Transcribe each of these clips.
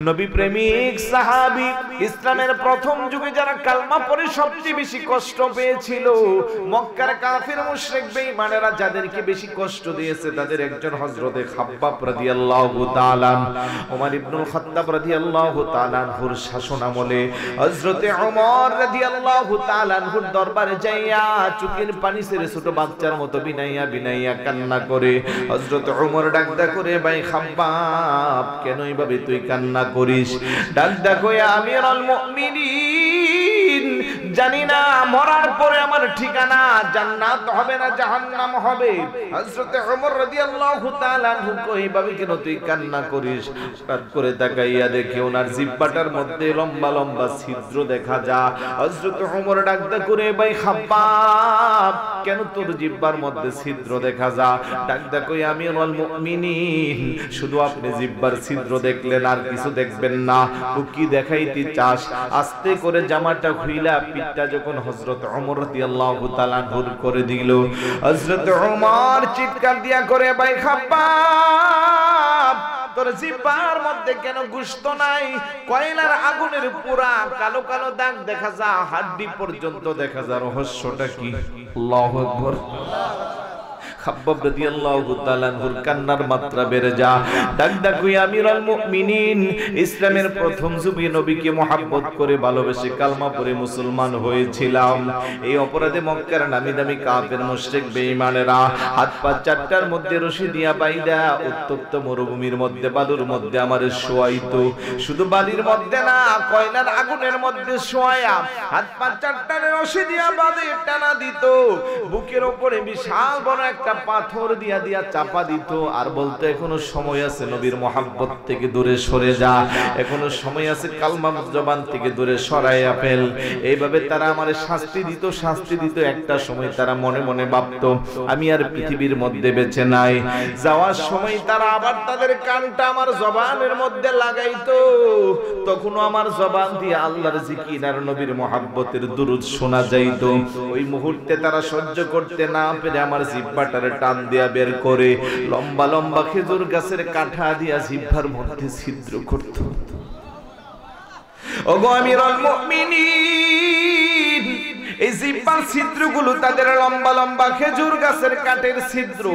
নবী প্রেমিক সাহাবী ইসলামের প্রথম যুগে যারা কালমা পড়ে সবচেয়ে বেশি কষ্ট পেয়েছিল, মক্কার কাফির মুশরিক বেঈমানেরা যাদেরকে বেশি কষ্ট দিয়েছে তাদের একজন হযরতে খাব্বাব রাদিয়াল্লাহু তাআলা, ওমর ইবনুল খাত্তাব রাদিয়াল্লাহু তাআলা আনহুর শাসনামলে হযরতে ওমর রাদিয়াল্লাহু তাআলা আনহুর দরবারে যাইয়া চোখের পানি ছেড়ে ছোট বাচ্চার মতো বিনাইয়া বিনাইয়া কান্না করে হযরতে ওমর ডাকদা করে, ভাই খাব্বাব কেন এইভাবে তুই কান্না করিস? ডাকদা কই, আমিরুল মুমিনিন, জানি না মরার পরে আমার ঠিকানা জান্নাত হবে না জাহান্নাম হবে। হযরত ওমর রাদিয়াল্লাহু তাআলা আনহু কই, ভাবি কেন তুই কান্না করিস? হঠাৎ করে তাকাইয়া দেখে ওনার জিহ্বাটার মধ্যে লম্বা লম্বা ছিদ্র দেখা যায়। হযরত ওমর ডাকদা করে, ভাই খাব্বাব কেন তোর জিহ্বার মধ্যে ছিদ্র দেখা যায়? ডাকদা কই, আমিরুল মুমিনিন, শুধু আপনি জিহ্বার ছিদ্র দেখলেন আর কিছু দেখবেন না, তো কি দেখাইতে চাস? আস্তে করে জামাটা খুইলা পিঠটা যখন হযরত ওমর রাদিয়াল্লাহু তাআলা দূর করে দিল, হযরত ওমর চিৎকার দিয়া করে, ভাই খাব্বাব তোর জিহ্বার মধ্যে কেন গোশত নাই? কয়লার আগুনের পুরা কালো কালো দাগ দেখা যায়, হাড্ডি পর্যন্ত দেখা যায়, রহস্যটা কি? আল্লাহু আকবার। খাব্বাব রাদিয়াল্লাহু তাআলা আনহুর কান্নার মাত্রা বেড়ে যায়। ডাকদা কই, আমিরুল মুমিনিন, ইসলামের প্রথম যুগে নবীকে মহব্বত করে ভালোবেসে কালমা পড়ে মুসলমান হয়েছিলাম। এই অপরাধে মক্কার নামি দামি কাফের মুশরিক বেঈমানেরা হাত পা চারটার মধ্যে রশি দিয়া বাইদা উত্তপ্ত মরুভূমির মধ্যে বালুর মধ্যে আমারে শোয়াইতো। শুধু বালির মধ্যে না, কয়লার আগুনের মধ্যে শোয়ায়া হাত পা চারটার রশি দিয়া বাঁধে টানা দিত। বুকের উপরে বিশাল বড় একটা পাথর দিয়া দিয়া চাপা দিত আর বলতো, এখনো সময় আছে নবীর মহব্বত থেকে দূরে সরে যা, এখনো সময় আছে কালমা জবান থেকে দূরে সরাইয়া ফেল। এইভাবে তারা আমারে শাস্তি দিত। একটা সময় তারা মনে মনে ভাবতো আমি আর পৃথিবীর মধ্যে বেঁচে নাই। যাওয়ার সময় তারা আবার তাদের কানটা আমার জবানের মধ্যে লাগাইতো, তখনও আমার জবান দিয়ে আল্লাহর জিকির আর নবীর মহব্বতের দুরূদ শোনা যাইতো। ওই মুহূর্তে তারা সহ্য করতে না পেরে আমার জিহ্বাটারে টান দিয়া বের করে লম্বা লম্বা খেজুর গাছের কাঠা দিয়া জিহ্বার মধ্যে ছিদ্র করত। ওগো আমিরুল মুমিনিন, এই জিহ্বার ছিদ্রগুলো তাদের লম্বা লম্বা খেজুর গাছের কাঠের ছিদ্র,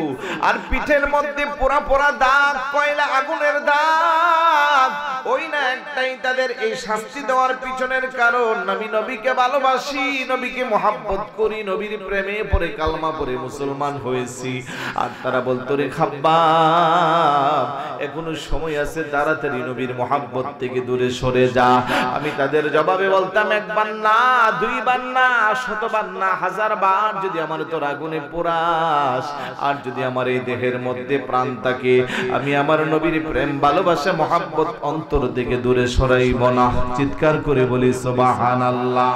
আর পিঠের মধ্যে পোড়া পোড়া দাগ, কয়লা আগুনের দাগ। ওই না একটাই তাদের এই শাস্তি দেওয়ার পিছনের কারণ, আমি নবীকে ভালোবাসি, নবীকে মহব্বত করি, নবীর প্রেমে পড়ে কালমা পড়ে মুসলমান হয়েছি। আর তারা বলতো, রে খাব্বাব এখনো সময় আছে, তাড়াতাড়ি নবীর মহব্বত থেকে দূরে সরে যা। আমি তাদের জবাবে বলতাম, একবার না, দুইবার না, শতবার না, হাজার বার যদি আমার তোর আগুনে পোড়াস, আর যদি আমার এই দেহের মধ্যে প্রাণ থাকে, আমি আমার নবীর প্রেম ভালোবাসা মহব্বত অন্তর থেকে দূরে সরাইব না। চিৎকার করে বলি সুবহানাল্লাহ।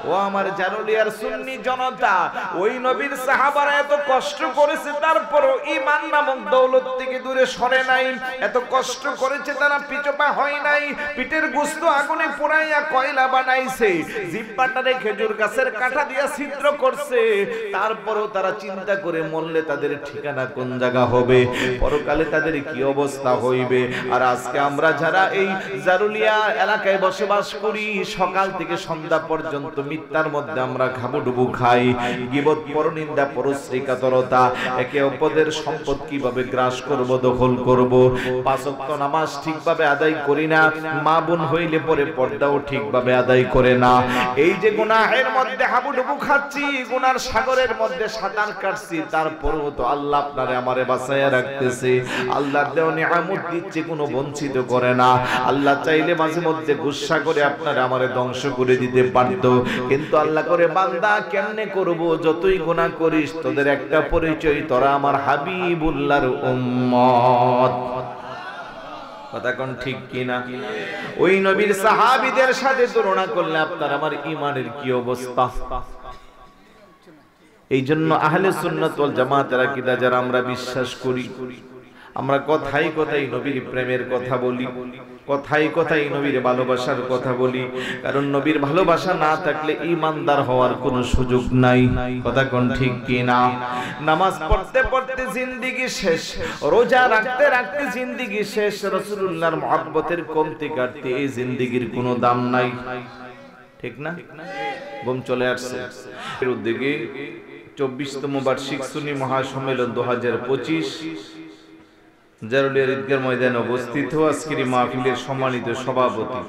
ও আমার জারুলিয়ার সুন্নি জনতা, ওই নবীর সাহাবারা এত কষ্ট করেছে, তারপরও ঈমান নামক দৌলত থেকে দূরে সরে নাই। এত কষ্ট করেছে, তারা পিছপা হয় নাই। পিঠের গোশত আগুনে পোড়াইয়া কয়লা বানাইছে, জিহ্বাটারে খেজুর গাছের কাঠা দিয়া ছিদ্র করছে। তারপরও তারা চিন্তা করে মরলে তাদের ঠিকানা কোন জায়গা হবে, পরকালে তাদের কি অবস্থা হইবে। আর আজকে আমরা যারা এই জারুলিয়া এলাকায় বসবাস করি, সকাল থেকে সন্ধ্যা পর্যন্ত মিথ্যার মধ্যে আমরা খাবুডুবু খাই, গীবত, পরনিন্দা, পরশ্রীকাতরতা, একে অপরের সম্পদ কিভাবে গ্রাস করব, দখল করব, পাঁচ ওয়াক্ত নামাজ ঠিকভাবে আদায় করি না, মা বোন হইলে পরে পর্দাও ঠিকভাবে আদায় করে না। এই যে গুনাহের মধ্যে হাবুডুবু খাচ্ছি, গুনার সাগরের মধ্যে সাঁতার কাটছি, তারপরেও তো আল্লাহ আপনারে আমারে বাঁচাইয়া রাখতেছে। আল্লাহর দেওয়া নিয়ামত দিচ্ছে, কোনো বঞ্চিত করে না। আল্লাহ চাইলে মাঝে মধ্যে গুসা করে আপনারে আমারে ধ্বংস করে দিতে পারত, কিন্তু আল্লাহ করে, বান্দা কেমনে করব, যতই গুনাহ করিস তোদের একটা পরিচয়, তোরা আমার হাবিবুল্লাহর উম্মত। কথা কোন ঠিক কিনা? ওই নবীর সাহাবীদের সাথে তুলনা করলে আপনার আমার ঈমানের কি অবস্থা? এই জন্য আহলে সুন্নাত ওয়াল জামাতের আকীদা যারা আমরা বিশ্বাস করি, আমরা কথাই কথাই নবীর প্রেমের কথা বলি, কথাই কথাই নবীর ভালোবাসার কথা বলি, কারণ নবীর ভালোবাসা না থাকলে ঈমানদার হওয়ার কোনো সুযোগ নাই। কথা কোন ঠিক কি না? নামাজ পড়তে পড়তে জিন্দেগি শেষ, রোজা রাখতে রাখতে জিন্দেগি শেষ, রাসূলুল্লাহর মহব্বতের কমতি কাটতে এই জিন্দেগির কোনো দাম নাই। ঠিক না? ঘুম চলে আসছে। এর উদ্যোগে 24তম বার্ষিক সুন্নি মহাসম্মেলন 2025 জারুলিয়া ঈদগাহ ময়দানে অবস্থিত। আজকের মাহফিলের সম্মানিত সভাপতি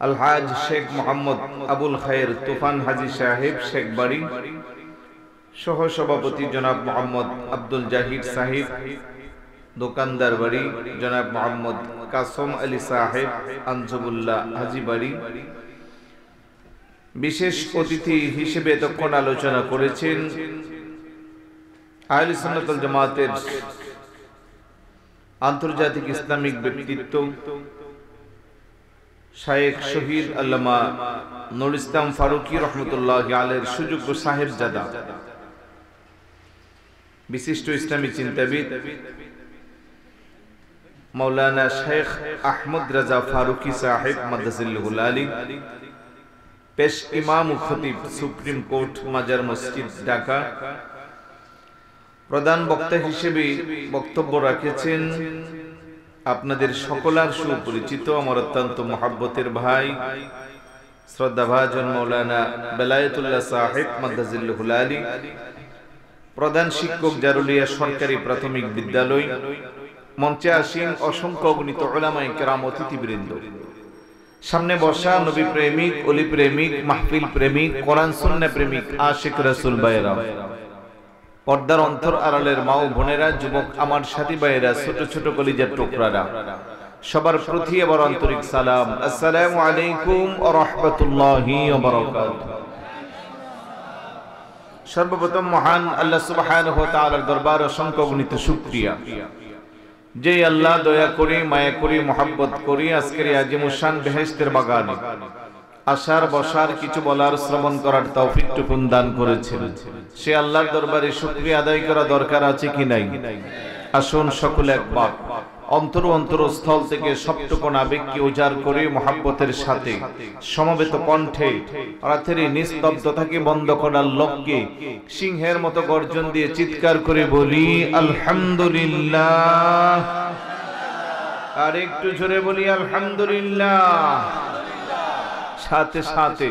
আলহাজ শেখ মোহাম্মদ আবুল খায়ের তুফান হাজী সাহেব শেখ বাড়ি, সহ সভাপতি জনাব মোহাম্মদ আব্দুল জাহিদ সাহেব দোকানদার বাড়ি, জনাব মোহাম্মদ কাসম আলী সাহেব আনজুবুল্লাহ হাজী বাড়ি। বিশেষ অতিথি হিসেবে এতক্ষণ আলোচনা করেছেন আহলে সুন্নাত ওয়াল জামাতের আন্তর্জাতিক ইসলামিক ব্যক্তিত্ব শায়েখ শহীদ আল্লামা নুর ইসলাম ফারুকী রহমতুল্লাহি আলাইহির সুযোগ্য সাহেবজাদা, বিশিষ্ট ইসলামী চিন্তাবিদ মাওলানা শেখ আহমদ রাজা ফারুকী সাহেব মাদ্রাসাতুল আলী, পেশ ইমাম ও খতিব সুপ্রিম কোর্ট মাজার মসজিদ ঢাকা। প্রধান বক্তা হিসেবে বক্তব্য রাখেছেন আপনাদের সকলের সুপরিচিত আমার অত্যন্ত মহব্বতের ভাই শ্রদ্ধাভাজন মাওলানা বেলায়েতুল্লাহ সাহেব মাদ্রাসাতুল আলী, প্রধান শিক্ষক জারুলিয়া সরকারি প্রাথমিক বিদ্যালয়। মঞ্চে আসীন অসংখ্য অগণিত উলামায়ে কেরাম, অতিথিবৃন্দ, সামনে বসা নবী প্রেমিক, ওলি প্রেমিক, মাহফিল প্রেমিক, কোরআন সুন্নাহ প্রেমিক, আশিক রাসূল ভাইরা, পর্দার অন্তর আড়ালের মা ও বোনেরা, যুবক আমার সাথী ভাইরা, ছোট ছোট কলিজার টুকরারা, সবার প্রতি আবার আন্তরিক সালাম। আসসালামু আলাইকুম ওয়া রাহমাতুল্লাহি ওয়া বারাকাতুহু। সর্বপ্রথম মহান আল্লাহ সুবহানাহু ওয়া তাআলার দরবারে অসংখ্য অগণিত শুকরিয়া, যে আল্লাহ দয়া করি, মায়া করি, মহব্বত করি আজকের আজিমুশান বেহেশতের বাগানে আসার, বসার, কিছু বলার, শ্রবণ করার তৌফিকটুকু দান করেছেন। সে আল্লাহর দরবারে শুকরিয়া আদায় করা দরকার আছে কি নাই? আসুন সকলে একবার অন্তর অন্তরস্থল থেকে সবটুকু আবেগকে উজাড় করে মহব্বতের সাথে সমবেত কণ্ঠে রাতের নিস্তব্ধতাকে বন্ধ করার লক্ষ্যে সিংহের মতো গর্জন দিয়ে চিৎকার করে বলি আলহামদুলিল্লাহ। আর একটু জোরে বলি আলহামদুলিল্লাহ। সাথে সাথে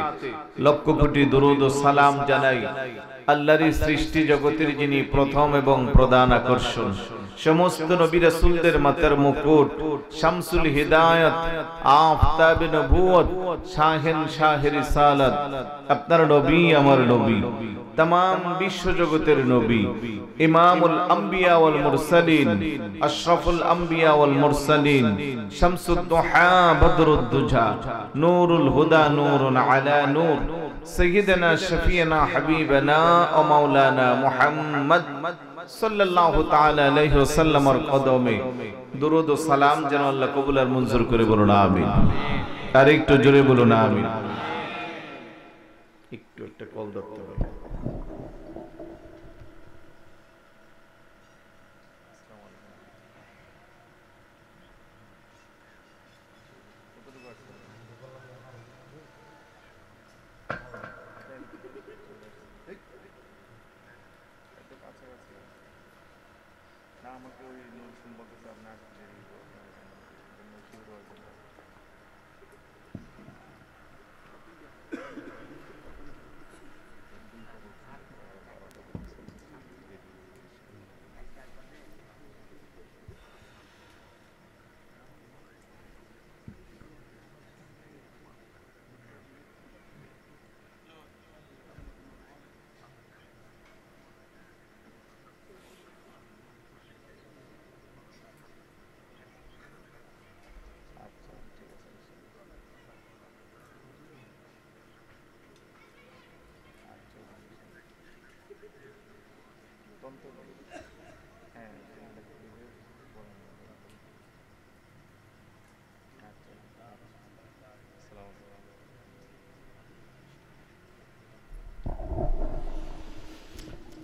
লক্ষ কোটি দরুদ ও সালাম জানাই আল্লাহর সৃষ্টি জগতের যিনি প্রথম এবং প্রধান আকর্ষণ, সমস্ত নবী রাসূলদের মাথার মুকুট, শামসুল হিদায়াত, আফতাবে নবুয়ত, শাহেন শাহের রিসালাত, আপনার নবী আমার নবী, तमाम विश्व जगतेर नबी, इमामुल अंबिया वल मुरसलीन, अशरफुल अंबिया वल मुरसलीन, शम्सुद्दुहा बदरुद्दुजा, नूरुल हुदा नूरुन अला नूर, सय्यदना शफीना हबीबना व मौलाना मुहम्मद सल्लल्लाहु ताआला अलैहि वसल्लम और कदमे दुरूद व सलाम যেন আল্লাহ কবুল আর মঞ্জুর করে বলুন আমিন। আর একটু জোরে বলুন আমিন। একটু একটা কল ধরতে হবে।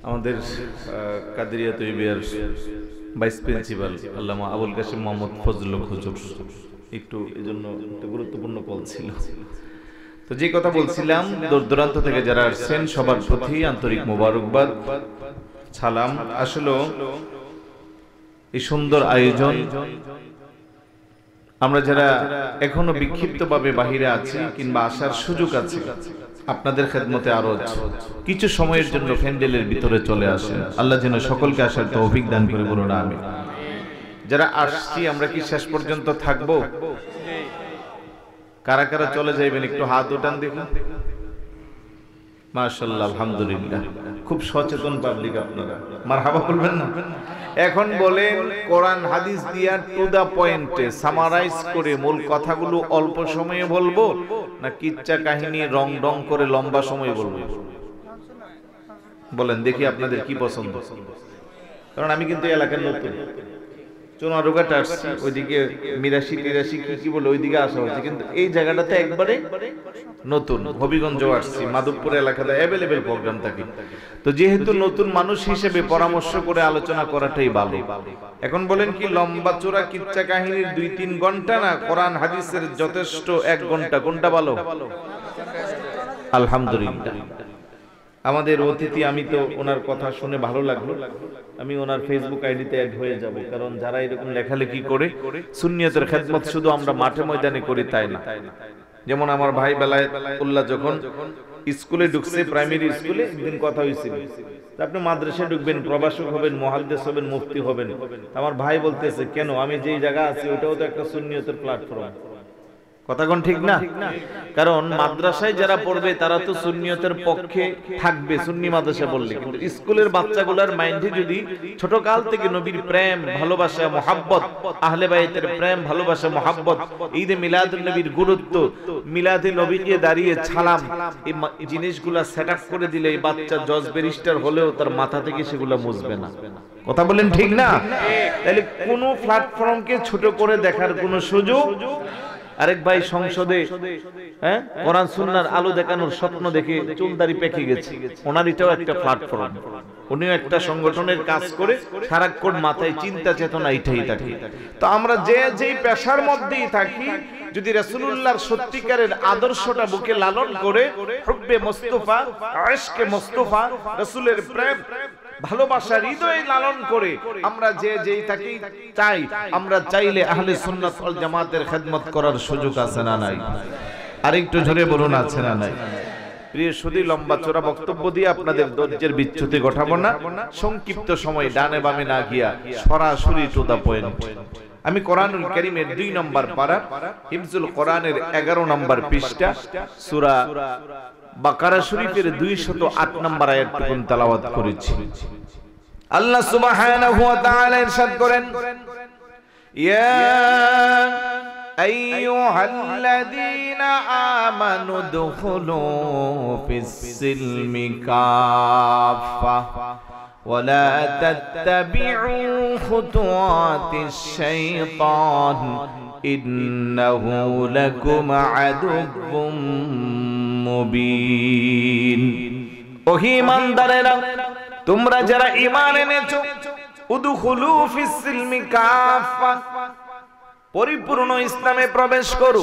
আমাদের কাদেরিয়া তৈবিয়ার ভাইস প্রিন্সিপাল আল্লামা আবুল কাসিম মোহাম্মদ ফজলুল হুজুর একটু এজন্য একটা গুরুত্বপূর্ণ কল ছিল। তো যে কথা বলছিলাম, দূর দূরান্ত থেকে যারা আসছেন সবার প্রতি আন্তরিক মোবারকবাদ, সালাম। আসলে এই সুন্দর আয়োজন, আমরা যারা এখনো বিক্ষিপ্তভাবে বাহিরে আছি কিংবা আসার সুযোগ আছে, আপনাদের খেদমতে আরো কিছু সময়ের জন্য প্যান্ডেলের ভিতরে চলে আসেন। আল্লাহ যেন সকলকে আসার তৌফিক দান করে, বলুন আমিন। যারা আসছি আমরা কি শেষ পর্যন্ত থাকবো? কারা কারা চলে যাইবেন একটু হাত উঠান দেখুন। মাশাআল্লাহ, আলহামদুলিল্লাহ, খুব সচেতন পাবলিক আপনারা, মারহাবা বলবেন না? এখন বলেন, কোরআন হাদিস দিয়া টু দা পয়েন্টে সামারাইজ করে মূল কথাগুলো অল্প সময়ে বলবো, না কিচ্ছা কাহিনী রং রং করে লম্বা সময়ে বলবো? বলেন দেখি আপনাদের কি পছন্দ। কারণ আমি কিন্তু এলাকার নতুন, চুনারুঘাট আসছি, ওইদিকে মিরাশি টিরাশি কি বলে ওইদিকে আসা হচ্ছে, কিন্তু এই জায়গাটাতে একবারে নতুন। হবিগঞ্জ আসছি, মাধবপুর এলাকাতে অ্যাভেলেবেল প্রোগ্রাম থাকে। তো যেহেতু নতুন মানুষ হিসেবে পরামর্শ করে আলোচনা করাটাই ভালো। এখন বলেন কি লম্বা চোরা কিচ্ছা কাহিনীর 2-3 ঘন্টা, না কোরআন হাদিসের যথেষ্ট 1 ঘন্টা, কোনটা ভালো? আলহামদুলিল্লাহ। আমাদের অতিথি, আমি তো ওনার কথা শুনে ভালো লাগলো, আমি ওনার ফেসবুক আইডিতে অ্যাড হয়ে যাব। কারণ যারা এরকম লেখালেখি করে, সুন্নিয়তের খেদমত শুধু আমরা মাঠে ময়দানে করি তাই না। যেমন আমার ভাই বেলায়েতুল্লাহ যখন স্কুলে ঢুকছে, প্রাইমারি স্কুলে, একদিন কথা হয়েছিল, আপনি মাদ্রাসায় ঢুকবেন, প্রভাষক হবেন, মুহাদ্দিস হবেন, মুফতি হবেন। আমার ভাই বলতেছে, কেন? আমি যেই জায়গা আছি ওটাও তো একটা সুন্নিয়তের প্ল্যাটফর্ম। কথা কোন ঠিক না? কারণ মাদ্রাসায় যারা পড়বে তারা তো সুন্নিয়তের পক্ষে থাকবে, সুন্নি মাদ্রাসা বললে। কিন্তু স্কুলের বাচ্চাগুলোর মাইন্ডে যদি ছোট কাল থেকে নবীর প্রেম, ভালোবাসা, মহাব্বত, আহলে বাইতের প্রেম, ভালোবাসা, মহাব্বত, ঈদে মিলাদুন নবীর গুরুত্ব, মিলাদে নবীকে দাঁড়িয়ে ছালাম, এই জিনিসগুলা সেটআপ করে দিলে এই বাচ্চা জজ ব্যারিস্টার হলেও তার মাথা থেকে সেগুলো মুছবে না। কথা বলেন ঠিক না? তাহলে কোনো প্ল্যাটফর্মকে ছোট করে দেখার কোনো সুযোগ। আরেক ভাই সংসদে কোরআন সুন্নাহর আলো দেখানোর স্বপ্ন দেখে চুলদারি পেকে গেছে, ওনার এটাও একটা প্ল্যাটফর্ম। উনিও একটা সংগঠনের কাজ করে সারাক্ষণ মাথায় চিন্তা চেতনা এটাই থাকে। তো আমরা যে যেই পেশার মধ্যেই থাকি, যদি রাসূলুল্লাহর সত্যিকারের আদর্শটা বুকে লালন করে, হুব্বে মুস্তাফা, ইশকে মুস্তাফা, রাসূলের প্রেম, ভালোবাসা হৃদয়ে লালন করে আমরা যে যেই থাকি, চাই আমরা চাইলে আহলে সুন্নাত ওয়াল জামাতের খেদমত করার সুযোগ আছে না নাই? আরেকটু জোরে বলুন, আছে না নাই? প্রিয় সুধী, লম্বা চোরা বক্তব্য দিয়ে আপনাদের ধৈর্যের বিচ্যুতি ঘটাবো না। সংক্ষিপ্ত সময় ডানে বামে না গিয়া সরাসরি টু দা পয়েন্ট। আমি কোরআনুল কারীমের 2 নম্বর পারা, হিফজুল কোরআনের 11 নম্বর পৃষ্ঠা, সূরা বাকারা শরীফের 208 নম্বর আয়াতটুকু তেলাওয়াত করেছি। আল্লাহ সুবহানাহু ওয়া তাআলা ইরশাদ করেন, ইয়া আইয়ুহাল্লাযীনা আমানু দুখুলু ফিস-সিলমি কাফা ওয়া লা তাত্তাবি'উ খুতুওয়াতিশ শাইতান ইন্নাহু লাকুম আদুউম মুবিন। ওহে ঈমানদারেরা, তোমরা যারা ঈমান এনেছো, উদখুলু ফিস-সিলমি কাফা, পরিপূর্ণ ইসলামে প্রবেশ করো।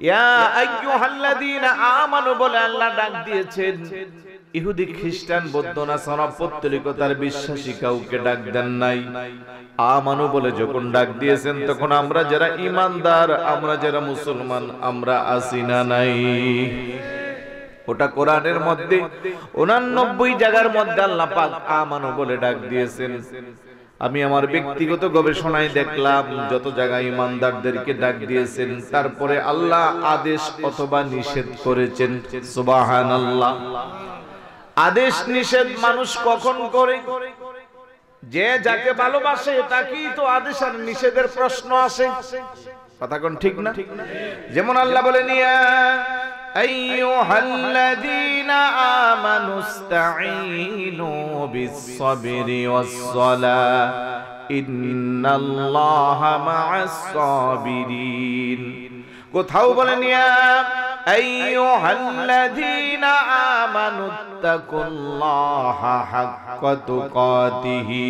ইয়া আইয়ুহাল্লাযীনা আমানু বলে আল্লাহ ডাক দিয়েছেন। ইহুদি, খ্রিস্টান, বৌদ্ধ, নাসারা, পৌত্তলিকতার বিশ্বাসী কাউকে ডাক দেন নাই। আমানু বলে যখন ডাক দিয়েছেন, তখন আমরা যারা ঈমানদার, আমরা যারা মুসলমান, আমরা আছি না নাই? ওটা কোরআনের মধ্যে 89 জায়গার মধ্যে আল্লাহ পাক আমানু বলে ডাক দিয়েছেন। আমি আমার ব্যক্তিগত গবেষণায় দেখলাম যত জায়গায় ঈমানদারদেরকে ডাক দিয়েছেন, তারপরে আল্লাহ আদেশ অথবা নিষেধ করেছেন। সুবহানাল্লাহ। আদেশ নিষেধ মানুষ কখন করে? যে যাকে ভালোবাসে তাকেই তো আদেশ আর নিষেধের প্রশ্ন আসে। কথা কোন ঠিক না? যেমন আল্লাহ বলেন, ইয়া আইয়ুহাল্লাযীনা আমানুস্তাঈনু বিস-সাবরি ওয়াস-সালাহ ইন্নাল্লাহা মা'আস-সাবিরিন। কোথাও বলেন, ইয়া আইয়ুহাল্লাযীনা আমানুত্তাকুল্লাহা হাক্কা তুকাতিহি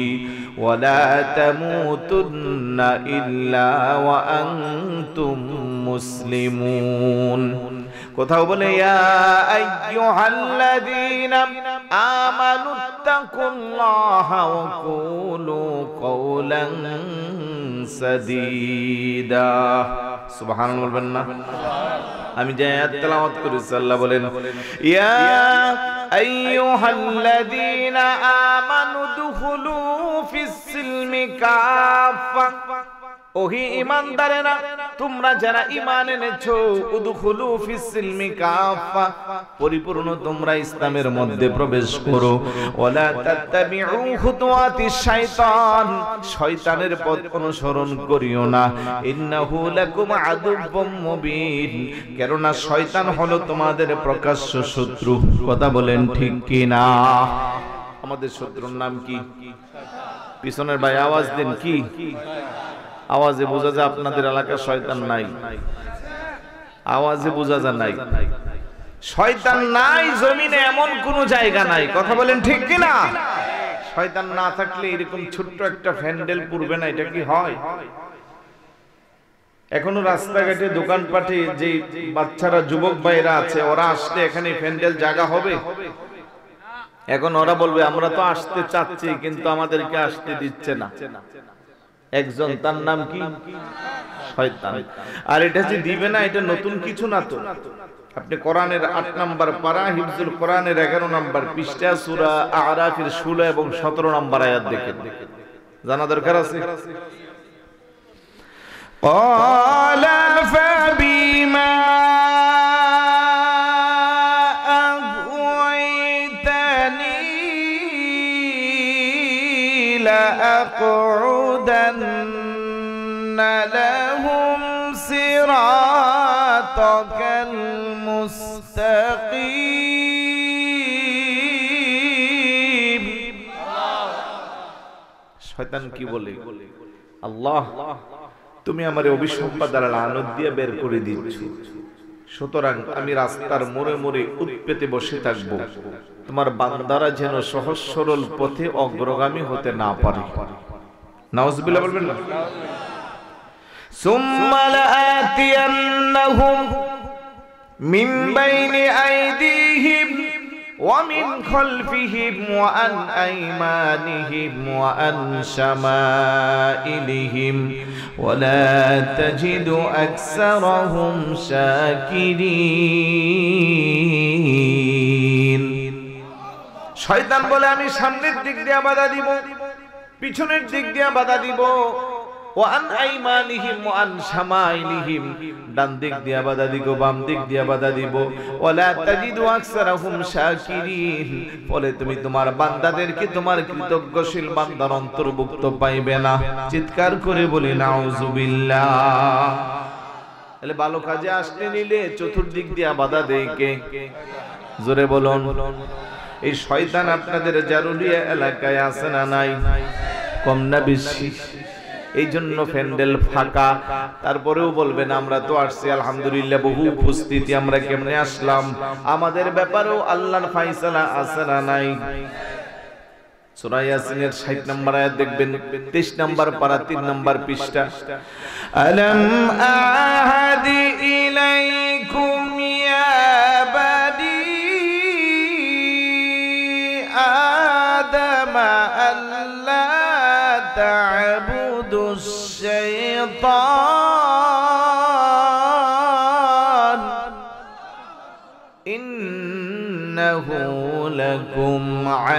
ওয়া লা তামুতুন্না ইল্লা ওয়া আনতুম মুসলিমুন। কোথাও বলে ইয়া আইয়ুহাল্লাযীনা আমানুত্তাকুল্লাহা ওয়া কুলু কওলান সাদীদা। সুবহানাল্লাহ বলবেন না? আমি যে আয়াত তেলাওয়াত করেছি আল্লাহ বলেন ইয়া আইয়ুহাল্লাযীনা আমানু দুখুলু ফিস সিলমি কাফা। ওহি ঈমানদারেরা, তোমরা যারা ঈমান এনেছো, উদখুলু ফিস সিলমি কাফা, পরিপূর্ণ তোমরা ইসলামের মধ্যে প্রবেশ করো। ওয়ালা তাত্তাবিউ খুতুওয়াতিশ শাইতান, শয়তানের পথ অনুসরণ করিও না। ইন্নাহু লাকুম আদুব্বুম মুবিন, কেননা শয়তান হলো তোমাদের প্রকাশ্য শত্রু। কথা বলেন ঠিক কি না? আমাদের শত্রুর নাম কি? পিছনের ভাই আওয়াজ দিন, কি আওয়াজে বোঝা যায় আপনাদের এলাকায় শয়তান নাই? আওয়াজে বোঝা যায় নাই? শয়তান নাই জমিনে এমন কোন জায়গা নাই। কথা বলেন ঠিক কি না? শয়তান না থাকলে এরকম ছোট্ট একটা প্যান্ডেল পুরবে না, এটা কি হয়? এখনো রাস্তাঘাটে দোকানপাটে যে বাচ্চারা যুবক ভাইরা আছে, ওরা আসলে এখানে প্যান্ডেল জায়গা হবে? এখন ওরা বলবে আমরা তো আসতে চাচ্ছি কিন্তু আমাদেরকে আসতে দিচ্ছে না। একজন, তার নাম কি? শয়তান। আর এটা যে দিবে না, এটা নতুন কিছু না তো। আপনি কোরআনের 8 নম্বর পারা, হিফজুল কোরআনের 11 নম্বর পৃষ্ঠা, সূরা আরাফের 16 এবং 17 নম্বর আয়াত দেখেন, জানা দরকার আছে। ক্বালা ফাবিমা আগওয়াইতানি লাআকউদান্না লাহুম সিরাতাকাল মুস্তাকিম। শয়তান কি বলে? আল্লাহ, তুমি আমারে অভিসম্পাদ দ্বারা লানত দিয়ে বের করে দিচ্ছ, সুতরাং আমি রাস্তার মোড়ে মোড়ে উৎপেতে বসে থাকব, তোমার বান্দারা যেন সহজ সরল পথে অগ্রগামী হতে না পারে। নাউজুবিল্লাহ বলবেন না? সুম্মা লাআতিয়ান্নাহুম মিন বাইনি আইদিহিম ওয়া মিন খালফিহিম ওয়া আন আইমানিহিম ওয়া আন শামাইলিহিম ওয়া লা তাজিদু আকসারাহুম শাকিরিন। শয়তান বলে আমি সামনের দিক দিয়ে বাধা দিব, পিছনের দিক দিয়ে বাধা দিব, ওয়া আন আইমানিহিম ওয়া আন শামাইলিহিম, ডান দিক দিয়ে বাধা দিব, বাম দিক দিয়ে বাধা দিব। ওয়া লা তাজিদু আকসারাহুম শাকিরিন, বলে তুমি তোমার বান্দাদেরকে তোমার কৃতজ্ঞশীল বান্দার অন্তর্ভুক্ত পাইবে না। চিৎকার করে বলি নাউজুবিল্লাহ। তাহলে ভালো কাজে আসতে নিলে চতুর্দিক দিয়ে বাধা দেয় কে? জোরে বলুন। এই শয়তান আপনাদের জারুলিয়া এলাকায় আছে না নাই? কম না বেশি? এই জন্য প্যান্ডেল ফাঁকা, তারপরেও বলবেন আমরা তো আসছি আলহামদুলিল্লাহ, বহু উপস্থিতি, আমরা কেমনে আসলাম? আমাদের ব্যাপারেও আল্লাহর ফায়সালা আছে না নাই? সূরা ইয়াসিনের 60 নম্বর আয়াত দেখবেন, 23 নম্বর পারা 3 নম্বর পৃষ্ঠা। আলাম আহাদি ইলাইকুম ইয়া বানি আদম আল্লা তা'বুদুশ শাইতান ইন্নাহু লাকুম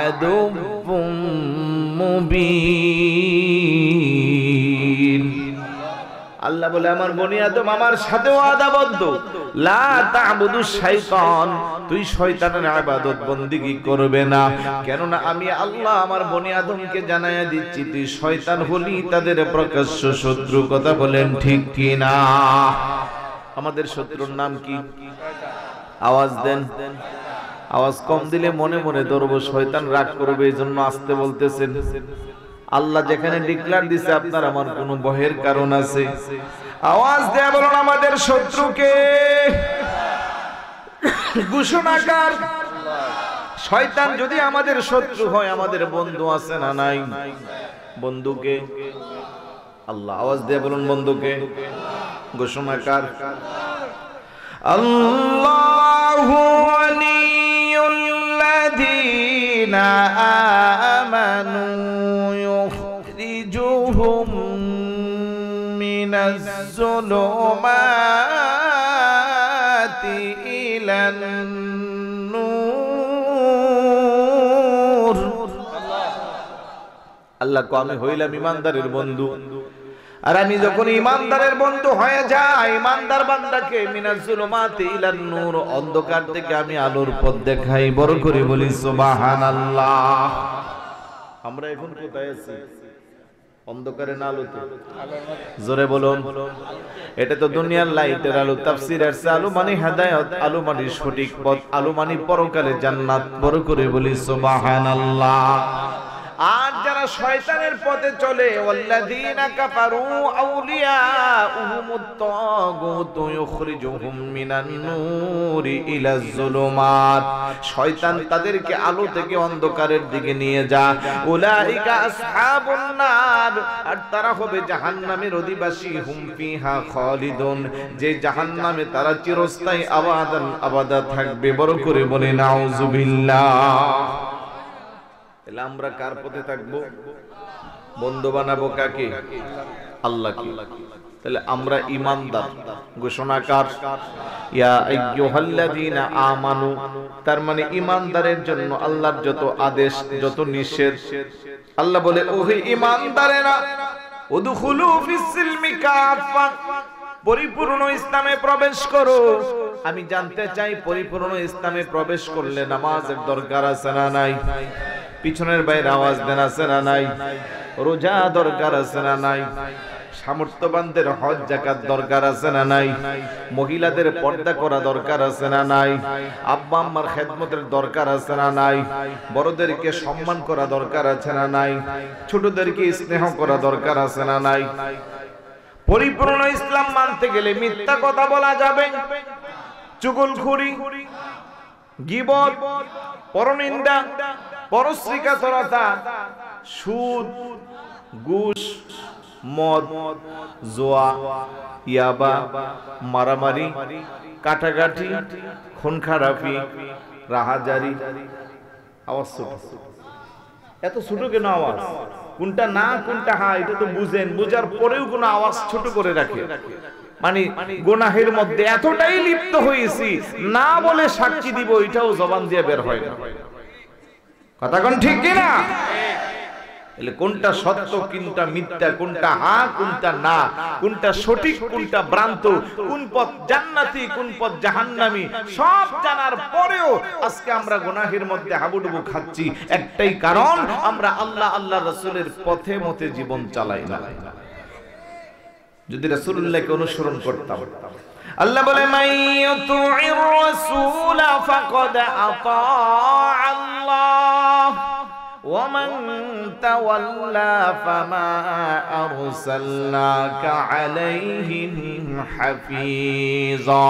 আদুব্বুম মুবিন। আল্লাহ বলে আমার বনি আদম আমার সাথে ওয়াদাবদ্ধ, লা তা'বুদুশ শাইতান, তুই শয়তানের ইবাদত বন্দেগী করবে না। কেননা আমি আল্লাহ আমার বনি আদমকে জানায়া দিচ্ছি তুই শয়তান হলি তাদের প্রকাশ্য শত্রু। কথা বলেন ঠিক কি না? আমাদের শত্রুর নাম কি? আওয়াজ দেন। আওয়াজ কম দিলে মনে মনে ধরব, শয়তান রাগ করবে, এজন্য আস্তে বলতেছেন। আল্লাহ যেখানে ডিক্লার দিছে আপনার আমার কোনো ভয়ের কারণ আছে? আওয়াজ দেয়া বলুন আমাদের শত্রুকে। ঘোষণাকার। শয়তান যদি আমাদের শত্রু হয়, আমাদের বন্ধু আছে না নাই? বন্ধুকে আল্লাহ। আওয়াজ দিয়ে বলুন বন্ধুকে। ঘোষণাকার আল্লাহু ওয়ালিয়ুল্লাযীনা আমানু ইউখরিজুহুম মিনাজ যুলুমাতি ইলান নূর। আল্লাহ কো আমি হইলাম ইমানদারের বন্ধু, আর আমি যখন ইমানদারের বন্ধু হয়ে যাই, ইমানদার বান্দাকে মিনাজ যুলুমাতি ইলান নূর, অন্ধকার থেকে আমি আলোর পথ দেখাই। বড় করে বলি সুবহানাল্লাহ। আমরা এখন কোথায় আছি? অন্ধকারে না আলোতে? জোরে বলুন। এটা তো দুনিয়ার লাইটের আলো। তাফসীরের আলো মানে হেদায়েত, আলো মানে সঠিক পথ, আলো মানে পরকালে জান্নাত। বড় করে বলি সুবহানাল্লাহ। আর যারা শয়তানের পথে চলে, ওয়াল্লাযীনা কাফারু আউলিয়াউহুমুত তাগুতু ইউখরিজুহুম মিনান নূরি ইলাজ যুলুমাত, শয়তান তাদেরকে আলো থেকে অন্ধকারের দিকে নিয়ে যায়। উলাইকা আসহাবুন নার, আর তারা হবে জাহান্নামের অধিবাসী। হুম ফিহা খালিদুন, যে জাহান্নামে তারা চিরস্থায়ী আবাদান আবাদা থাকবে। বড় করে বলে নাউযুবিল্লাহ। তাহলে আমরা কার পথে থাকবো? বন্ধু বানাবো কাকে? আল্লাহকে। তাহলে আমরা ইমানদার। ঘোষণাকার ইয়া আইয়ুহাল্লাযীনা আমানু, তার মানে ইমানদারের জন্য আল্লাহর যত আদেশ, যত নিষেধ, আল্লাহ বলে ওহে ইমানদারেরা উদখুলু ফিস সিলমি কাফা, পরিপূর্ণ ইসলামে প্রবেশ করো। আমি জানতে চাই পরিপূর্ণ ইসলামে প্রবেশ করলে নামাজের দরকার আছে না নাই? পিছনের বাইরে আওয়াজ দেন আছে না নাই? রোজা দরকার আছে না নাই? সামর্থ্যবানদের হজ যাকাত দরকার আছে না নাই? মহিলাদের পর্দা করা দরকার আছে না নাই? আব্বা আম্মার খেদমতের দরকার আছে না নাই? বড়দেরকে সম্মান করা দরকার আছে না নাই? ছোটদেরকে স্নেহ করা দরকার আছে না নাই? পরিপূর্ণ ইসলাম মানতে গেলে মিথ্যা কথা বলা যাবে, চুগলখড়ি, গীবত, পরনিন্দা, পরশ্রীকাতরতা, সুদ, ঘুষ, মদ, জুয়া, ইয়াবা, মারামারি, কাটাকাটি, খুনখারাপি, রাহাজারি। আওয়াজ ছোট, এত ছোট কেন আওয়াজ? কোনটা না কোনটা হ্যাঁ এটা তো বুঝেন, বুঝার পরেও কোন আওয়াজ ছোট করে রাখে। মানে গুনাহের মধ্যে এতটাই লিপ্ত হয়েছি, না বলে সাক্ষী দিব এটাও জবান দিয়ে বের হয় না। কথা কোন ঠিক কিনা? এলে কোনটা সত্য, কোনটা মিথ্যা, কোনটা হ্যাঁ কোনটা না, কোনটা সঠিক কোনটা ভ্রান্ত, কোন পথ জান্নাতি কোন পথ জাহান্নামী, সব জানার পরেও আজকে আমরা গুনাহের মধ্যে হাবুডুবু খাচ্ছি। একটাই কারণ, আমরা আল্লাহ আল্লাহ রাসূলের পথে মতে জীবন চালাই না। যদি রাসূলুল্লাহকে অনুসরণ করতাম, আল্লাহ বলে মাইয়ুতির রাসূল ফাকাদ আতা আল্লাহ ওয়া মান তাওয়াল্লা ফামা আরসালনাকা আলাইহিম হাফিজা।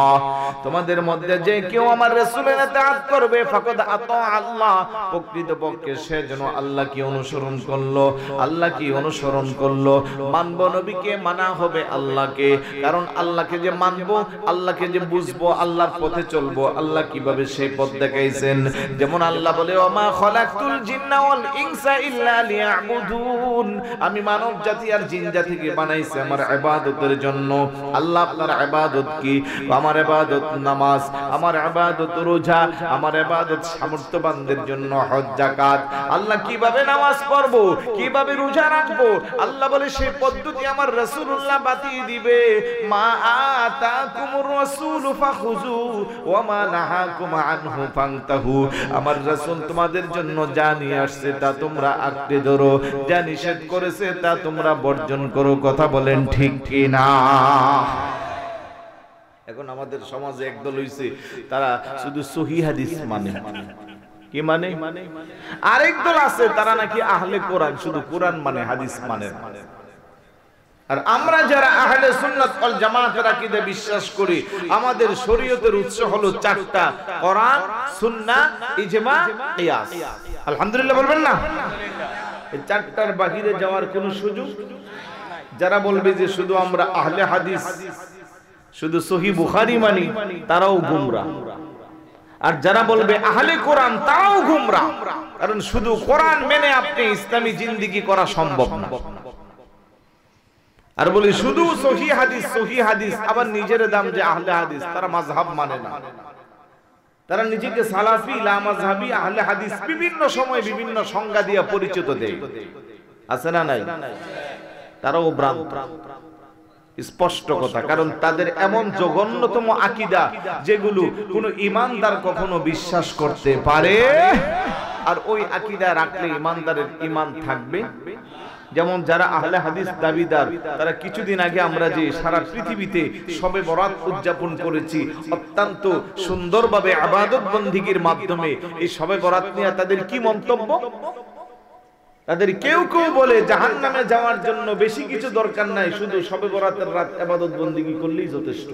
তোমাদের মধ্যে যে কেউ আমার রাসূলের ইতাআত করবে ফাকাদ আতা আল্লাহ, প্রকৃতপক্ষে সে যেন আল্লাহকে অনুসরণ করলো। আল্লাহকে অনুসরণ করলো, মানব নবীকে, মানা হবে আল্লাহকে। কারণ আল্লাহকে যে মানবো, আল্লাহকে যে বুঝবো, আল্লাহর পথে চলবো, আল্লাহ কিভাবে সেই পথ দেখাইছেন। যেমন আল্লাহ বলে ওমা খলাকতুল জিন্না ওয়াল ইনসা ইল্লা লিয়াবুদুন, আমি মানব জাতি আর জিন জাতিকে বানাইছি আমার ইবাদতের জন্য। আল্লাহ আপনার ইবাদত কি? আমার ইবাদত নামাজ, আমার ইবাদত রোজা, আমার ইবাদত সামর্থ্যবানদের জন্য হজ যাকাত। আল্লাহ কিভাবে নামাজ পড়বো, কিভাবে রোজা রাখবো, আল্লাহ বলে সেই পদ্ধতি আমার রাসূলুল্লাহ বাতিয়ে দিবে। মা আতাকুমুর রাসূল ফাখুযু ওয়া মা নাহাকুম আনহু ফান্তাহু, আমার রাসূল তোমাদের জন্য যা নিয়ে আসছে তা তোমরা আঁকড়ে ধরো, যা নিষেধ করেছে তা তোমরা বর্জন করো। কথা বলেন ঠিক কি না? এখন আমাদের সমাজে একদল হইছে, তারা শুধু সহিহ হাদিস মানে। কি মানে? আরেক দল আছে তারা নাকি আহলে কোরআন, শুধু কোরআন মানে, হাদিস মানে। আর আমরা যারা আহলে সুন্নাত ওয়াল জামাতের আকীদা বিশ্বাস করি, আমাদের শরীয়তের উৎস হলো চারটা: কোরআন, সুন্নাহ, ইজমা, কিয়াস। আলহামদুলিল্লাহ বলবেন না? এই চারটার বাহিরে যাওয়ার কোনো সুযোগ। যারা বলবে যে শুধু আমরা আহলে হাদিস, শুধু সহিহ বুখারী মানি, তারাও গোমরাহ। আর যারা বলবে আহলে কোরআন, তারাও গোমরাহ। কারণ শুধু কোরআন মেনে আপনি ইসলামী জিন্দেগি করা সম্ভব না। আর বলি শুধু সহিহ হাদিস, আবার নিজের দাম যে আহলে হাদিস, তারা মাযহাব মানে না। তারা নিজেকে সালাফি, লা মাযহাবি, আহলে হাদিস বিভিন্ন সময় বিভিন্ন সংজ্ঞা দিয়ে পরিচিত দেয়। আছে না নাই? তারাও ভ্রান্ত, স্পষ্ট কথা। কারণ তাদের এমন জঘন্যতম আকীদা যেগুলো কোনো ঈমানদার কখনো বিশ্বাস করতে পারে। আর ওই আকীদা রাখলে ঈমানদারের ঈমান থাকবে। যেমন যারা আহলে হাদিস দাবিদার, তারা কিছুদিন আগে আমরা যে সারা পৃথিবীতে শবে বরাত উদযাপন করেছি অত্যন্ত সুন্দরভাবে ইবাদত বন্দেগীর মাধ্যমে, এই শবে বরাত নিয়ে তাদের কি মন্তব্য? তাদের কেউ কেউ বলে জাহান্নামে যাওয়ার জন্য বেশি কিছু দরকার নাই, শুধু শবে বরাতের রাত ইবাদত বন্দেগী করলেই যথেষ্ট।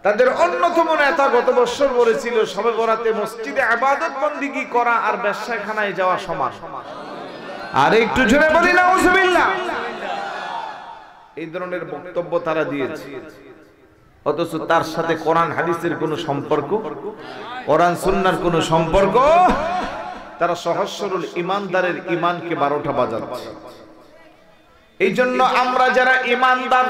তাদের অন্যতম নেতা গত বছর বলেছিল শবে বরাতে মসজিদে ইবাদত বন্দেগী করা আর ব্যবসাখানায় যাওয়া সমান। আর একটু জোরে বলি নাউজুবিল্লাহ। এই ধরনের বক্তব্য তারা দিয়েছে, অথচ তার সাথে কোরআন হাদিসের কোনো সম্পর্ক, কোরআন সুন্নাহর কোনো সম্পর্ক। তারা সহজ সরল ঈমানদারের ঈমানকে 12টা বাজাচ্ছে। এই জন্য আমরা যারা ঈমানদার,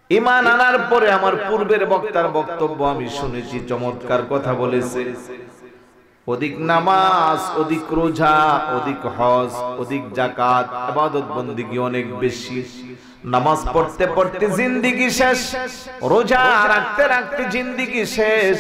ঈমান আনার পরে, আমার পূর্বের বক্তার বক্তব্য আমি শুনেছি, চমৎকার কথা বলেছে। অধিক নামাজ, অধিক রোজা, অধিক হজ, অধিক যাকাত, ইবাদত বন্দেগী অনেক বেশি। নামাজ পড়তে পড়তে জিন্দেগি শেষ, রোজা রাখতে রাখতে জিন্দেগি শেষ,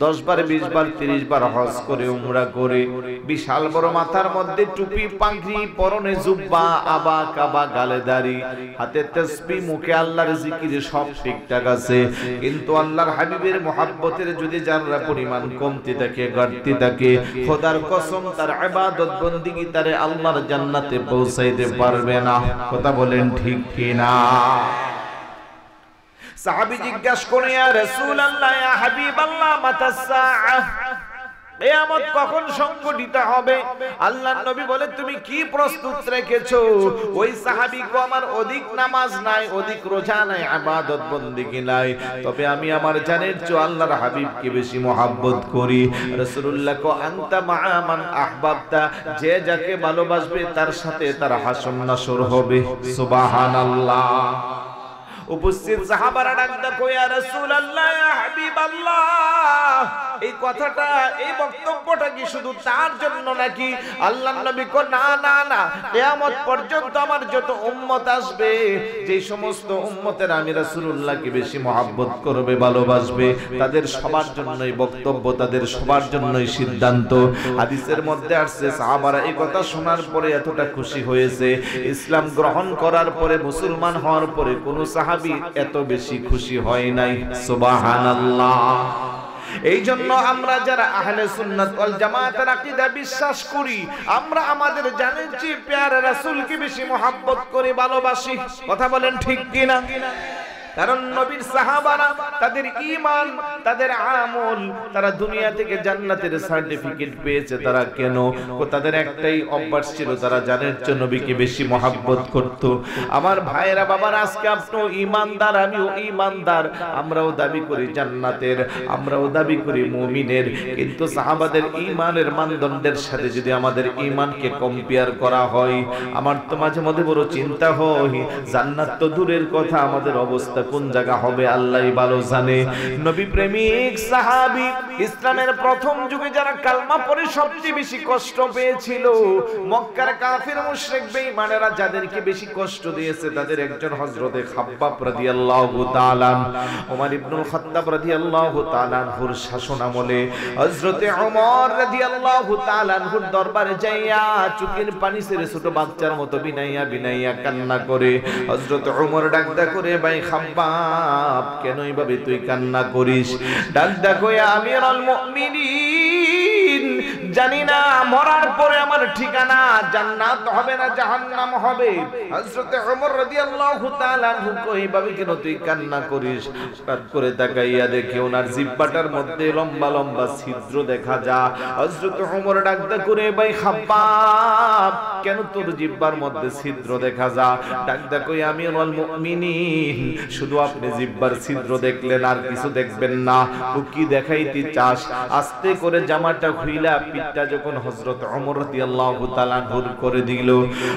10 বার 20 বার 30 বার হজ করে, উমরা করে, বিশাল বড় মাথার মধ্যে টুপি, পাগড়ি, পরনে জুব্বা, আবা কাবা, গালে দাড়ি, হাতে তাসবিহ, মুখে আল্লাহর জিকির, সব ঠিকঠাক আছে। কিন্তু আল্লাহর হাবিবের মুহাব্বতের যদি যারা পরিমাণ কমতি থাকে, ঘাটতি থাকে, খোদার কসম তার ইবাদত বন্দেগী তারে আল্লাহর জান্নাতে পৌঁছাইতে পারবে না। কথা বলেন ঠিক কিনা? সাহাবী জিজ্ঞাসা করে, ইয়া রাসূলুল্লাহ, ইয়া হাবিবাল্লাহ, মাতা সাআহ, কিয়ামত কখন সংঘটিত হবে? আল্লাহর নবী বলে, তুমি কি প্রস্তুত রেখেছো? ওই সাহাবী কো, আমার অধিক নামাজ নাই, অধিক রোজা নাই, ইবাদত বন্দেগী নাই, তবে আমি আমার জানের চেয়ে আল্লাহর হাবিবকে বেশি মহব্বত করি। রাসূলুল্লাহ কো, আনতা মা'a মান আহবাবতা, যে যাকে ভালোবাসবে তার সাথে তার হাসর নাসর হবে। সুবহানাল্লাহ। উপস্থিত সাহাবারা ডাকতে কই, ইয়া রাসূলুল্লাহ, ইয়া হাবিবাল্লাহ, এই কথাটা, এই বক্তব্যটা কি শুধু তার জন্য নাকি? আল্লাহর নবী কো, না না না, কিয়ামত পর্যন্ত আমার যত উম্মত আসবে, যে সমস্ত উম্মতের আমি রাসূলুল্লাহকে বেশি মহব্বত করবে, ভালোবাসবে, তাদের সবার জন্যই বক্তব্য, তাদের সবার জন্যই সিদ্ধান্ত। হাদিসের মধ্যে আসছে, সাহাবারা এই কথা শোনার পরে এতটা খুশি হয়েছে, ইসলাম গ্রহণ করার পরে, মুসলমান হওয়ার পরে কোন সাহাবী এত বেশি খুশি হয় নাই। সুবহানাল্লাহ। এই জন্য আমরা যারা আহলে সুন্নাত ওয়াল জামাতের আকীদা বিশ্বাস করি, আমরা আমাদের জানের চেয়ে প্যারা রাসূলকে বেশি মহব্বত করি, ভালোবাসি। কথা বলেন ঠিক কিনা? কারণ নবীর সাহাবারা, তাদের ঈমান, তাদের আমল, তারা দুনিয়া থেকে জান্নাতের সার্টিফিকেট পেয়েছে। তারা কেন? তাদের একটাই অভ্যাস ছিল, তারা জানের জন্য নবীকে বেশি মহব্বত করত। আমার ভাইয়েরা, বাবারা, আজকে আপনিও ঈমানদার, আমিও ঈমানদার, আমরাও দাবি করি জান্নাতের, আমরাও দাবি করি মুমিনের। কিন্তু সাহাবাদের ঈমানের মানদণ্ডের সাথে যদি আমাদের ঈমানকে কম্পেয়ার করা হয়, আমার তো মাঝে মধ্যে বড় চিন্তা হয়, জান্নাত তো দূরের কথা, আমাদের অবস্থা কোন জায়গা হবে আল্লাহই ভালো জানে। নবী প্রেমিক সাহাবী, ইসলামের প্রথম যুগে যারা কালমা পড়ে সবচেয়ে বেশি কষ্ট পেয়েছিল, মক্কার কাফির মুশরিক বেঈমানেরা যাদেরকে বেশি কষ্ট দিয়েছে, তাদের একজন হযরতে খাব্বাব রাদিয়াল্লাহু তাআলা, ওমর ইবনুল খাত্তাব রাদিয়াল্লাহু তাআলা আনহুর শাসনামলে হযরতে ওমর রাদিয়াল্লাহু তাআলা আনহুর দরবারে যাইয়া চোখের পানি ছেড়ে ছোট বাচ্চার মতো বিনাইয়া বিনাইয়া কান্না করে হযরতে ওমর ডাকদা করে, ভাই খাব্বাব, কেন এইভাবে তুই কান্না করিস? ডাক দেখো, আমিরুল মুমিনিন, জানি না মরার পরে আমার ঠিকানা জান্নাত হবে না জাহান্নাম হবে। হযরত ওমর রাদিয়াল্লাহু তাআলা আনহু কইভাবে কেন তুই কান্না করিস? হঠাৎ করে তাকাইয়া দেখে ওনার জিহ্বাটার মধ্যে লম্বা লম্বা ছিদ্র দেখা যায়। হযরত ওমর ডাকতে করে ভাই খাব্বাব কেন তোর জিহ্বার মধ্যে ছিদ্র দেখা যায়? ডাকতে কই আমিরুল মুমিনিন শুধু আপনি জিহ্বার ছিদ্র দেখলেন আর কিছু দেখবেন না, তো কি দেখাইতে চাস? আস্তে করে জামাটা খুইলা পিঠটা যখন হযরত ওমর রাদিয়াল্লাহু তাআলা দূর করে দিল,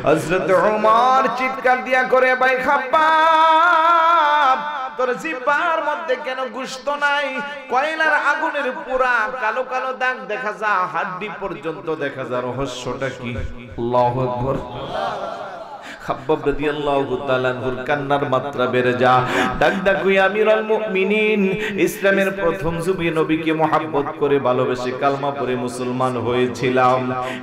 হযরত ওমর চিৎকার দিয়া করে ভাই খাব্বাব তোর জিহ্বার মধ্যে কেন গোশত নাই? কয়লার আগুনের পুরা কালো কালো দাগ দেখা যায়, হাড্ডি পর্যন্ত দেখা যায়, রহস্যটা কি? আল্লাহু আকবার। খাব্বাব রাদিয়াল্লাহু তাআলা আনহুর কান্নার মাত্রা বেড়ে যা। ডাক কই আমিরুল মুমিনিন ইসলামের প্রথম যুগে নবীকে মহব্বত করে ভালোবেসে কালমা পড়ে মুসলমান হয়েছিলাম।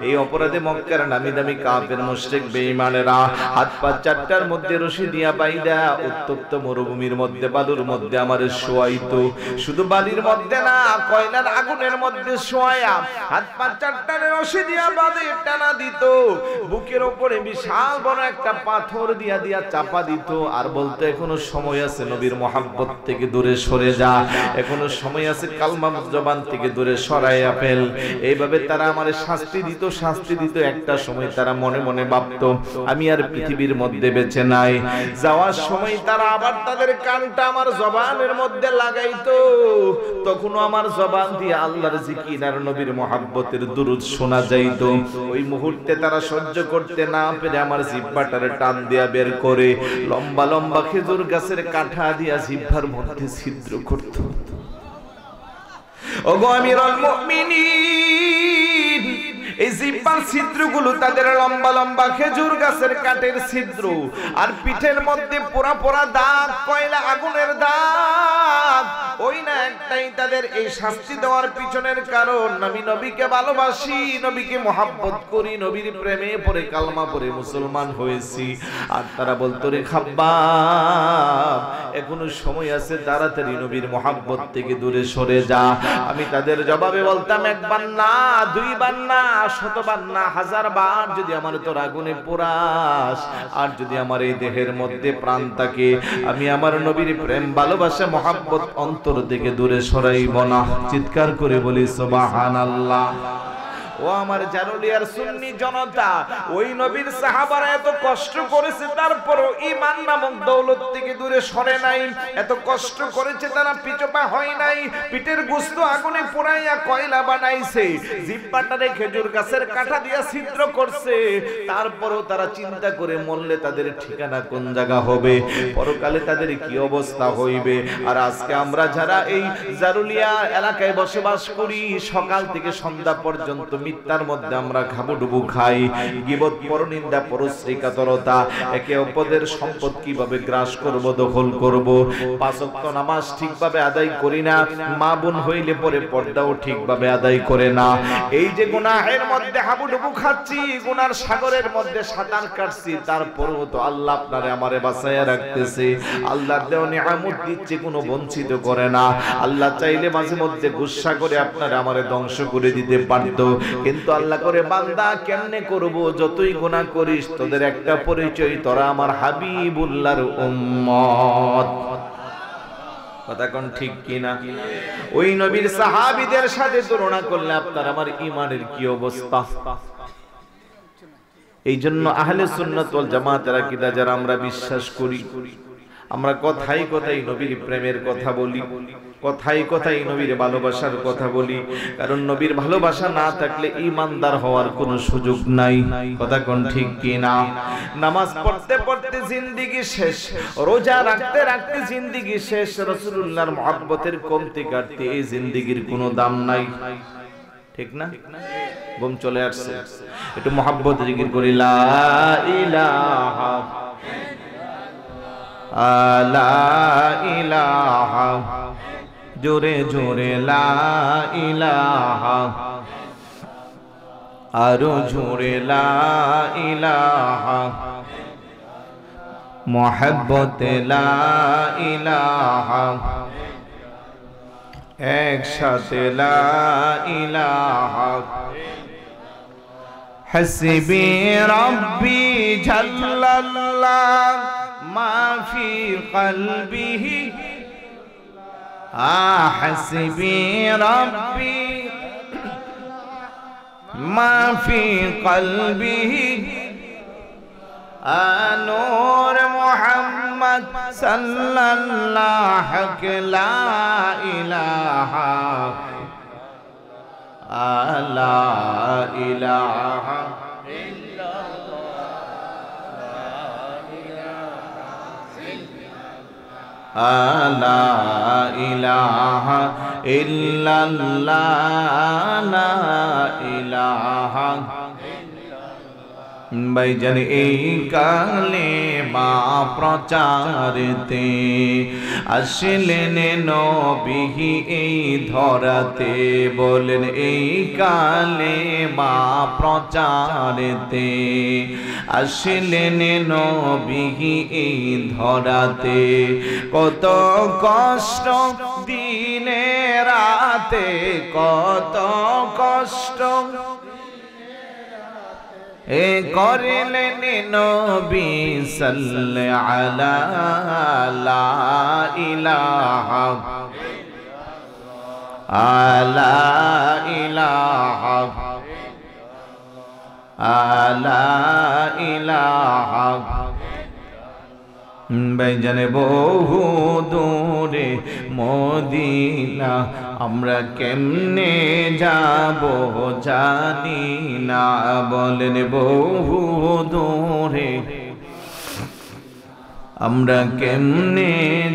এই অপরাধে মক্কার নামি দামি কাফের মুশরিক বেঈমানেরা হাত পা চারটার মধ্যে রশি দিয়া বাইদা উত্তপ্ত মরুভূমির মধ্যে বালুর মধ্যে আমারে শোয়াইতো। শুধু বালির মধ্যে না, কয়লার আগুনের মধ্যে শোয়ায়া হাত পা চারটার রশি দিয়া বাঁধে টানা দিত। বুকের উপরে বিশাল বড় একটা পাথর দিয়া দিয়া চাপা দিত আর বলতো এখনো সময় আছে নবীর মহব্বত থেকে দূরে সরে যা, এখনো সময় আছে কালমা জবান থেকে দূরে সরাইয়া ফেল। এইভাবে তারা আমারে শাস্তি দিত। একটা সময় তারা মনে মনে ভাবতো আমি আর পৃথিবীর মধ্যে বেঁচে নাই। যাওয়ার সময় তারা আবার তাদের কানটা আমার জবানের মধ্যে লাগাইতো, তখনও আমার জবান দিয়ে আল্লাহর জিকির আর নবীর মহব্বতের দুরূদ শোনা যাইতো। ওই মুহূর্তে তারা সহ্য করতে না পেরে আমার জিহ্বাটারে টান দিয়া বের করে লম্বা লম্বা খেজুর গাছের কাঠা দিয়া জিহ্বার মধ্যে ছিদ্র করত। ওগো আমিরুল মুমিনিন এই জিহ্বার ছিদ্রগুলো তাদের লম্বা লম্বা খেজুর গাছের কাঠের ছিদ্র, আর পিঠের মধ্যে পোড়া পোড়া দাগ, কয়লা আগুনের দাগ। ওই না একটাই তাদের এই শাস্তি দেওয়ার পিছনের কারণ, আমি নবীকে ভালোবাসি, নবীকে মহব্বত করি, নবীর প্রেমে পড়ে কালমা পড়ে মুসলমান হয়েছি। আর তারা বলতো রে খাব্বাব এখনো সময় আছে, তাড়াতাড়ি নবীর মহব্বত থেকে দূরে সরে যা। আমি তাদের জবাবে বলতাম একবার না, দুইবার না, শতবার না, হাজার বার যদি আমার তোর আগুনে পোড়াস, আর যদি আমার এই দেহের মধ্যে প্রাণ থাকে, আমি আমার নবীর প্রেম ভালোবাসা মহব্বত অন্তর থেকে দূরে সরাইব না। চিৎকার করে বলি সুবহানাল্লাহ। ও আমার জানুলিয়ার সুন্নি জনতা, ওই নবীর সাহাবারা এত কষ্ট করেছে, তারপরও ঈমান নামক দৌলত থেকে দূরে সরে নাই। এত কষ্ট করেছে, তারা পিছপা হয় নাই। পিঠের গোশত আগুনে পোড়াইয়া কয়লা বানাইছে, জিহ্বাটারে খেজুর গাছের কাঠা দিয়া ছিদ্র করছে, তারপরও তারা চিন্তা করে মরলে তাদের ঠিকানা কোন জায়গা হবে, পরকালে তাদের কি অবস্থা হইবে। আর আজকে আমরা যারা এই জারুলিয়া এলাকায় বসবাস করি, সকাল থেকে সন্ধ্যা পর্যন্ত মিথ্যার মধ্যে আমরা খাবুডুবু খাই, গীবত, পরনিন্দা, পরশ্রীকাতরতা, একে অপরের সম্পদ কিভাবে গ্রাস করব, দখল করব, পাঁচ ওয়াক্ত নামাজ ঠিকভাবে আদায় করি না, মা বোন হইলে পরে পর্দাও ঠিকভাবে আদায় করে না। এই যে গুনাহের মধ্যে হাবুডুবু খাচ্ছি, গুনার সাগরের মধ্যে সাঁতার কাটছি, তারপরেও তো আল্লাহ আপনারে আমারে বাঁচাইয়া রাখতেছে। আল্লাহর দেওয়া নিয়ামত দিচ্ছে, কোনো বঞ্চিত করে না। আল্লাহ চাইলে মাঝে মধ্যে গুসা করে আপনারে আমারে ধ্বংস করে দিতে পারতো, কিন্তু আল্লাহ করে বান্দা কেমনে করব, যতই গুনাহ করিস তোদের একটা পরিচয়, তোরা আমার হাবিবুল্লাহর উম্মত। কথা কোন ঠিক কিনা? ওই নবীর সাহাবীদের সাথে তুলনা করলে আপনার আমার ঈমানের কি অবস্থা। এই জন্য আহলে সুন্নাত ওয়াল জামাতের আকীদা যারা আমরা বিশ্বাস করি, আমরা কথাই কথাই নবীর প্রেমের কথা বলি, কথাই কথাই নবীর ভালোবাসার কথা বলি, কারণ নবীর ভালোবাসা না থাকলে ঈমানদার হওয়ার কোনো সুযোগ নাই। কথা কোন ঠিক কি না? নামাজ পড়তে পড়তে জিন্দেগি শেষ, রোজা রাখতে রাখতে জিন্দেগি শেষ, রাসূলুল্লাহর মহব্বতের কমতি কাটতে এই জিন্দেগির কোনো দাম নাই। ঠিক না? ঘুম চলে আসছে, একটু মহব্বত জিকির করি, লা ইলাহা লা ইলাহা, জোরে জোরে লা ইলাহা, আরো জোরে লা ইলাহা, মুহাব্বতে লা ইলাহা, একসাথে লা ইলাহা, হাসবি রাব্বি জাল্লাল্লাহ মা ফি কলবিহি হাসবি রাব্বি মা ফি কলবিহি নূর মুহাম্মদ সাল্লাল্লাহু লা ইলাহা লা ইলাহা লা ইলাহা ইল্লাল্লাহ লা ইলাহা ভাইজান এই কালেমা প্রচারতে আসলেন নবী এই ধরাতে বলেন এই কালেমা প্রচারতে আসলেন নবী এই ধরাতে কত কষ্ট দিনে রাতে কত কষ্ট এ করিলেন নবী সাল্লাল্লাহু আলা লা ইলাহা আলা ইলাহা আলা ইলাহা ভাইজানে বহু দূরে মদিনা আমরা কেমনে যাব জানি না বলেন বহু দূরে আমরা কেমনে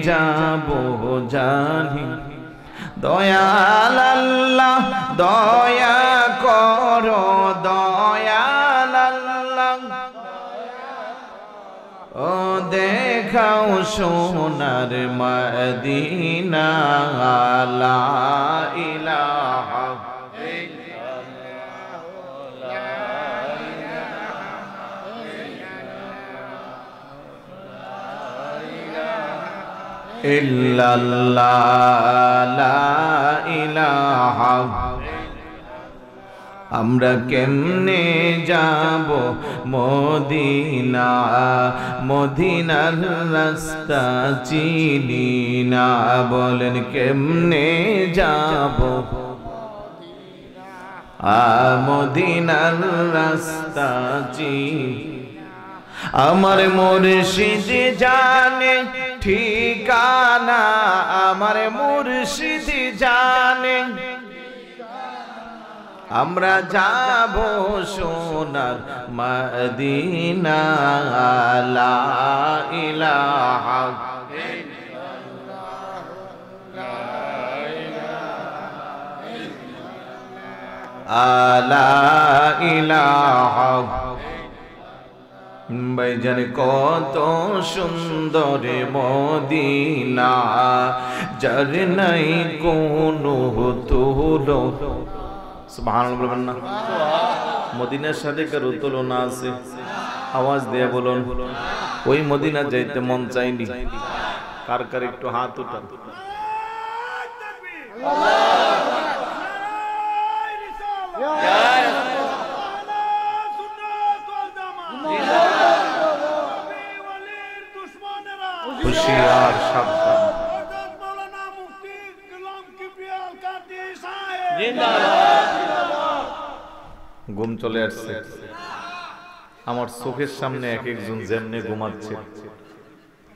যাব জানি দয়াল আল্লাহ দয়া করো দয়াল আল্লাহ ও দেখাও সোনার মদিনা লা ইলাহা ইল্লাল্লাহ লা ইলাহা আমরা কেমনে যাব মদিনা মদিনার রাস্তা চিনি না বলেন কেমনে যাব মদিনার রাস্তা চিনি আমার মুর্শিদ জানে ঠিকানা আমার মুর্শিদ জানে আমরা যাব সোনার মদিনা লা ইলাহা লা ইলাহা ভাইজান কত সুন্দর মদিনা যার নাই কোনো তুলো সুবহানাল্লাহ বলবেন না মদিনার সাথে কারো তুলনা আছে আওয়াজ দিয়ে বলুন ওই মদিনা যাইতে মন চাইনি কার কার একটু হাত উঠান হুশিয়ার সাবধান ঘুম চলে আসছে আমার চোখের সামনে এক একজন যেমনে ঘুমাচ্ছে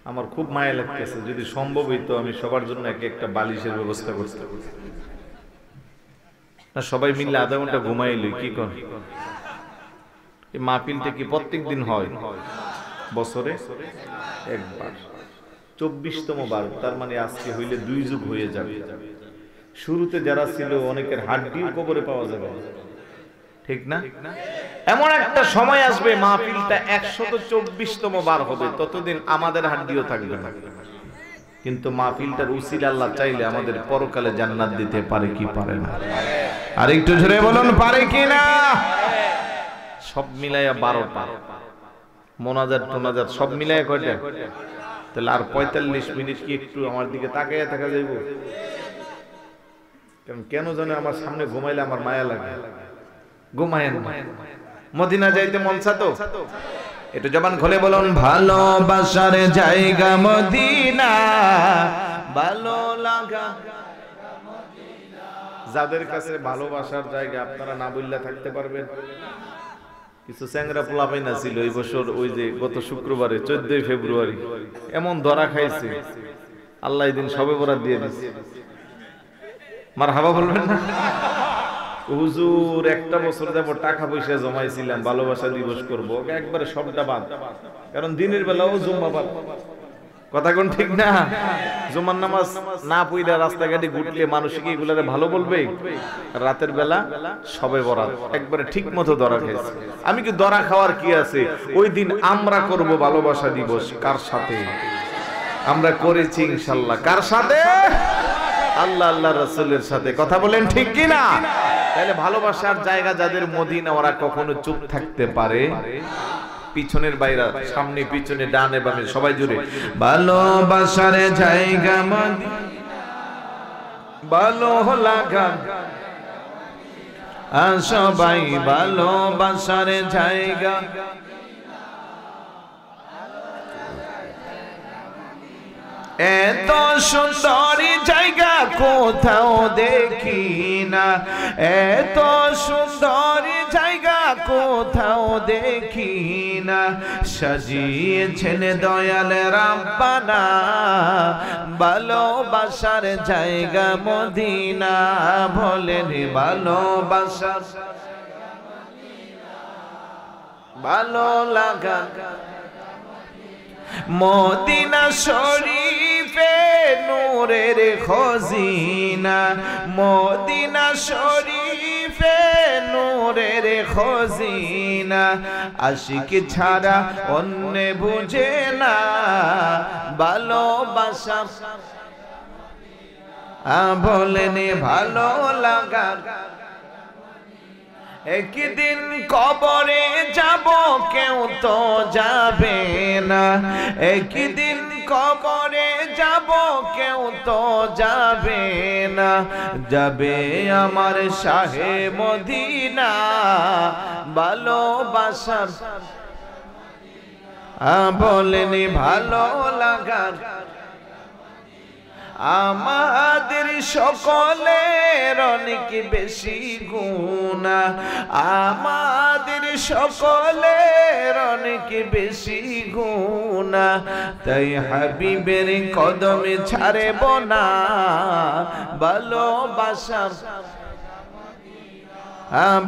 আমার খুব মায়া লাগতেছে যদি সম্ভব হইতো আমি সবার জন্য এক একটা বালিশের ব্যবস্থা করতাম না সবাই মিলে আধা ঘন্টা ঘুমাইলই কি কোন এই মাহফিলটা কি প্রত্যেকদিন হয় বছরে একবার 24তম বার তার মানে আজকে হইলে 2 যুগ হয়ে যাবে শুরুতে যারা ছিল অনেকের হাড্ডিও কবরে পাওয়া যাবে ঠিক না এমন একটা সময় আসবে মাহফিলটা 124তম বার হবে ততদিন আমাদের হাড্ডিও থাকবে না কিন্তু মাহফিলটার উসিলা আল্লাহ চাইলে আমাদের পরকালে জান্নাত দিতে পারে কি পারে না আর একটু জোরে বলুন পারে কি না সব মিলাইয়া 12টা মোনাজাত টোনাজাত সব মিলাইয়া কয়টা তাহলে আর 45 মিনিট কি একটু আমার দিকে তাকাইয়া থাকা যাইব কেন জানে আমার সামনে ঘুমাইলে আমার মায়া লাগে ঘুমায়েন মদিনা যাইতে মন চাতো? একটু জবান খুলে বলুন, ভালোবাসার জায়গা মদিনা, ভালো লাগা। যাদের কাছে ভালোবাসার জায়গা আপনারা না বললে থাকতে পারবেন? কিছু চ্যাংরা পোলাপাই না ছিল এই বছর, ওই যে গত শুক্রবারে 14 ফেব্রুয়ারি এমন ধরা খাইছে, আল্লাহ দিন সবে বরাত দিয়ে দিচ্ছে। মারহাবা বলবেন না? হুজুর একটা বছর যাব টাকা পয়সা জমাইছিলাম ভালোবাসা দিবস করব, একবারে সবটা বাদ, কারণ দিনের বেলাও জুম্মা বাদ। কথা কোন ঠিক না? জুমার নামাজ না পড়লে রাস্তাঘাটে ঘুরলে মানুষ কি এগুলারে ভালো বলবে? রাতের বেলা সবে বরাত একবারে ঠিক মতো ধরা খেয়েছে। আমি কি ধরা খাওয়ার কি আছে? ওই দিন আমরা করব ভালোবাসা দিবস। কার সাথে? আমরা করেছি ইনশাআল্লাহ। কার সাথে? আল্লাহ আল্লাহ রাসূলের সাথে। কথা বলেন ঠিক কি না? তাহলে ভালোবাসার জায়গা যাদের মদিনা, ওরা কখনো চুপ থাকতে পারে? পিছনের বাইরা, সামনে পিছনে ডানে বামে সবাই জুড়ে, ভালোবাসার জায়গা মদিনা, ভালো লাগা। সবাই ভালোবাসার জায়গা, এত সুন্দর জায়গা কোথাও দেখি না, এত সুন্দর জায়গা কোথাও দেখি না, সাজিয়েছেন দয়াল রাব্বানা, ভালোবাসার জায়গা মদিনা। বলেন ভালোবাসার ভালো লাগা। মদিনা শরীফে নূরের খজিনা, মদিনা শরীফে নূরের খজিনা, আশিক ছাড়া অন্য বুঝে না ভালোবাসা। বলেন ভালো লাগা। একদিন কবরে যাব কেউ তো যাবে না, একদিন কবরে যাব কেউ তো যাবে না, যাবে আমার শাহে মদিনা, ভালোবাসার। বলেন ভালো লাগার। আমাদের সকলের অনেক বেশি গুনাহ, আমাদের সকলের অনেক বেশি গুনাহ, তাই হাবিবের কদমে ছাড়ব না ভালোবাসার।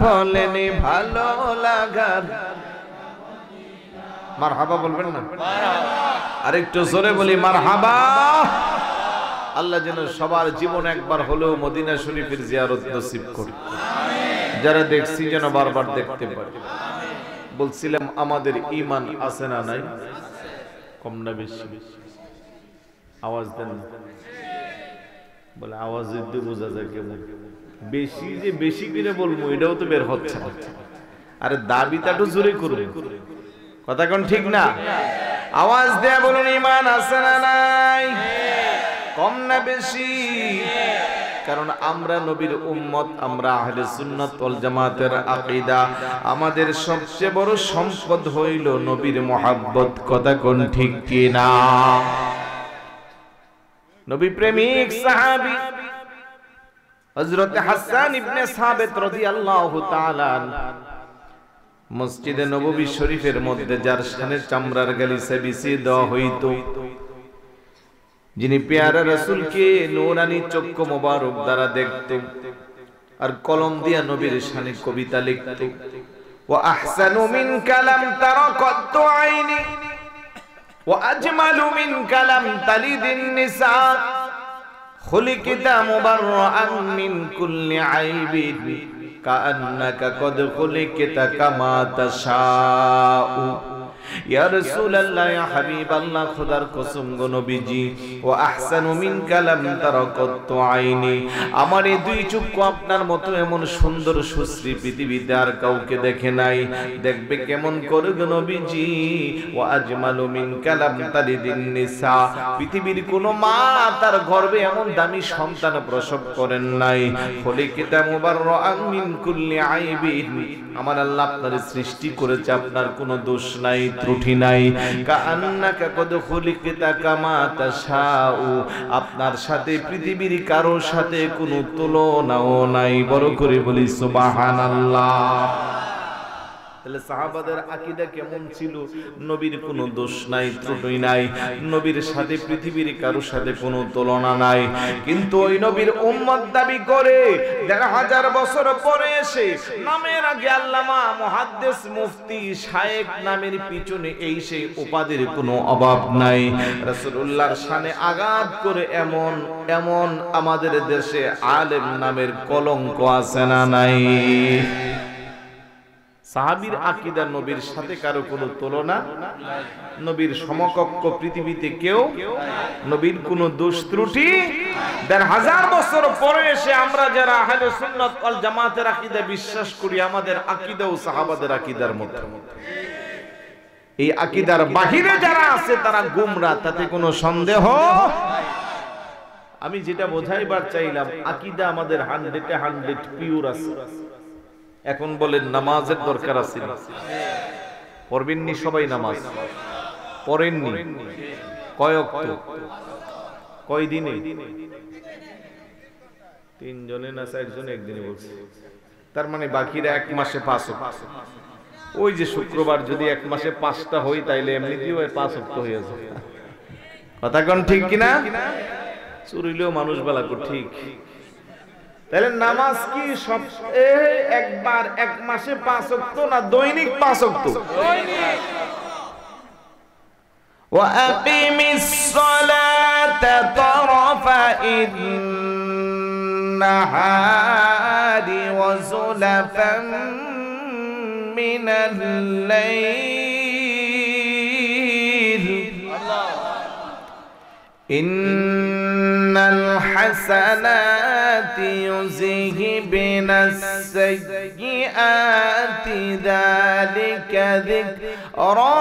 বলেন ভালো লাগার। মারহাবা বলবেন না? আরেকটু জোরে বলি মারহাবা। আল্লাহ যেন সবার জীবন একবার হলেও মদিনা শরীফের জিয়ারত নসিব করে। যারা দেখছি যেন বারবার দেখতে পারে। বলছিলাম আমাদের ঈমান আছে না নাই? কম না বেশি? আওয়াজ দেন না। বলে আওয়াজ দিতে বোঝা যায় কেমন? বেশি যে বেশি করে বলবো এটাও তো বের হচ্ছে না। আরে দাবিটা একটু জোরে করুন। কথা কোন ঠিক না? আওয়াজ দেয়া বলুন ঈমান আছে না নাই? কম না বেশি? কারণ আমরা নবীর উম্মত, আমরা আহলে সুন্নাত ওয়াল জামাতের আকীদা। আমাদের সবচেয়ে বড় সম্পদ হইল নবীর মুহাব্বত। কথা কোন ঠিক কি না? নবী প্রেমিক সাহাবী হযরত হাসান ইবনে সাবিত রাদিয়াল্লাহু তাআলা মসজিদে নববী শরীফের মধ্যে যার শানে চামড়ার গালিচা বিছিয়ে দেওয়া হইত, যিনি পেয়ারা রাসূলকে নূরানী চক্ষু মোবারক দ্বারা দেখতেন আর কলম দিয়া নবীর শানে কবিতা লিখতেন। ওয়া আহসানু মিনকা লাম তারা কত্তু আইনি ওয়া আজমালু মিনকা লাম তালিদিন নিসা খুলিকতা মুবাররাআন মিন কুল্লি আইবিন কাআন্নাকা কদ খুলিকতা কামা তাশাউ। ইয়া রাসূলুল্লাহ ইয়া হাবিবাল্লাহ খোদার কসম গো নবীজি ওয়া আহসানু মিন কালাম তারাকাতু আইনি আমার এই দুই চক্ষু আপনার মতো এমন সুন্দর সুশ্রী পৃথিবীতে আর কাউকে দেখে নাই দেখবে কেমন করে গো নবীজি ওয়া আজমালু মিন কালাম তালিদিন নিসা পৃথিবীর কোন মা তার গর্ভে এমন দামি সন্তান প্রসব করেন নাই খলিকিতা মুবাররাআন মিন কুল্লি আইবিন আমার আল্লাহ আপনার সৃষ্টি করেছে আপনার কোনো দোষ নাই ত্রুটি নাই কাআন্নাকা কদ খুলিকিতা কামা তাশাউ আপনার সাথে পৃথিবীর কারো সাথে কোনো তুলনাও নাই বড় করে বলি সুবহানাল্লাহ তাহলে সাহাবাদের আকীদা কেমন ছিল নবীর কোনো দোষ নাই ত্রুটি নাই নবীর সাথে পৃথিবীর কারো সাথে কোনো তুলনা নাই কিন্তু ওই নবীর উম্মত দাবি করে ১৫০০ বছর পরে এসে নামের আগে আল্লামা মুহাদ্দিস মুফতি শায়েখ নামের পিছনে এই সেই উপাধির কোনো অভাব নাই রাসূলুল্লাহর শানে আঘাত করে এমন এমন আমাদের দেশে আলেম নামের কলঙ্ক আছে না নাই সাহাবীর আকীদা নবীর সাথে কারো কোনো তুলনা নবীর সমকক্ষ পৃথিবীতে কেউ নবীর কোনো দোষ ত্রুটি ১৫০০ বছর পরে এসে আমরা যারা আহলে সুন্নাত ওয়াল জামাতের আকীদা বিশ্বাস করি আমাদের আকীদাও সাহাবাদের আকীদার মতো এই আকীদার বাহিরে যারা আছে তারা গোমরা তাতে কোনো সন্দেহ আমি যেটা বোঝাইবার চাইলাম আকীদা আমাদের 100 পিওর আছে এখন বলেন নামাজের দরকার আছে পড়বেননি সবাই নামাজ পড়েননি কয় ওয়াক্ত কয় দিনে 3 জনে না 4 জনে একদিনে বলছে তার মানে বাকিরা 1 মাসে 5 ওয়াক্ত ওই যে শুক্রবার যদি 1 মাসে 5টা হই তাইলে এমনিতেই 5 ওয়াক্ত হয়ে যায় কথা কোন ঠিক কিনা চুরিলেও মানুষ বেলা কো ঠিক তাহলে নামাজ কি সব একবার 1 মাসে 5 ওয়াক্ত না দৈনিক 5 ওয়াক্ত দৈনিক ওয়া আকিমিস সালাতা তারাফাইন নাহারি ওয়া যুলাফান মিনাল লাইল ইন্নাল হাসানাতি ইউযহিবনা আস-সাইয়্যাতি যালিকা যিকরা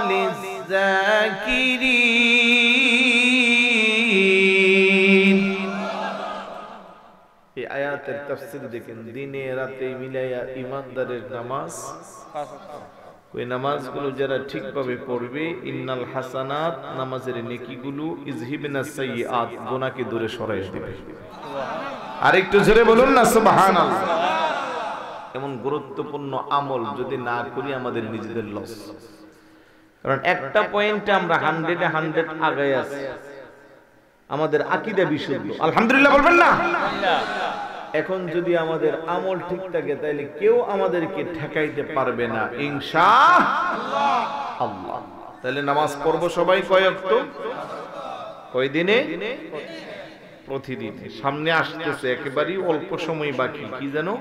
লিয-যাকিরিন এই আয়াতের তাফসীর দেখেন দিনে রাতে মিলাইয়া ঈমানদারের নামাজ ওই নামাজগুলো যারা ঠিকভাবে পড়বে ইন্নাল হাসানাত নামাজের নেকিগুলো ইযহিবনাস সাইয়্যাত গুনাহকে দূরে সরাইয়া দিবে আরেকটু জোরে বলুন না সুবহানাল্লাহ এমন গুরুত্বপূর্ণ আমল যদি না করি আমাদের নিজেদের লস কারণ একটা পয়েন্টে আমরা 100 আগায় আছি আমাদের আকীদা বিশুদ্ধ আলহামদুলিল্লাহ বলবেন না এখন যদি আমাদের আমল ঠিক থাকে তাহলে কেউ আমাদেরকে ঠেকাইতে পারবে না ইনশাআল্লাহ আল্লাহ তাহলে নামাজ পড়ব সবাই কয় ওয়াক্ত কয় দিনে প্রতিদিন সামনে আসতেছে একেবারেই অল্প সময় বাকি কি জানো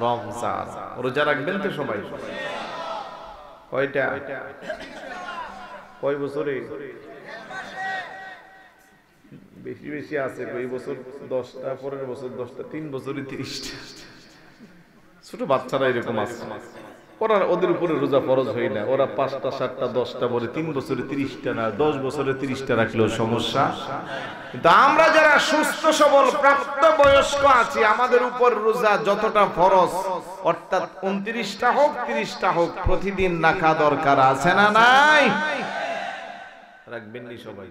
রমজান রোজা রাখবেন তো সবাই কয়টা কয় বছরে বেশি বেশি আছে এই বছর 10টা পরের বছর 10টা 3 বছরে 30টা ছোট বাচ্চারা এরকম আছে ওরা ওদের উপরে রোজা ফরজ হয় না ওরা 5টা 7টা 10টা পরে 3 বছরে 30টা না 10 বছরে 30টা রাখলেও সমস্যা কিন্তু আমরা যারা সুস্থ সবল প্রাপ্ত বয়স্ক আছি আমাদের উপর রোজা যতটা ফরজ অর্থাৎ 29টা হোক 30টা হোক প্রতিদিন রাখা দরকার আছে না নাই রাখবেন নি সবাই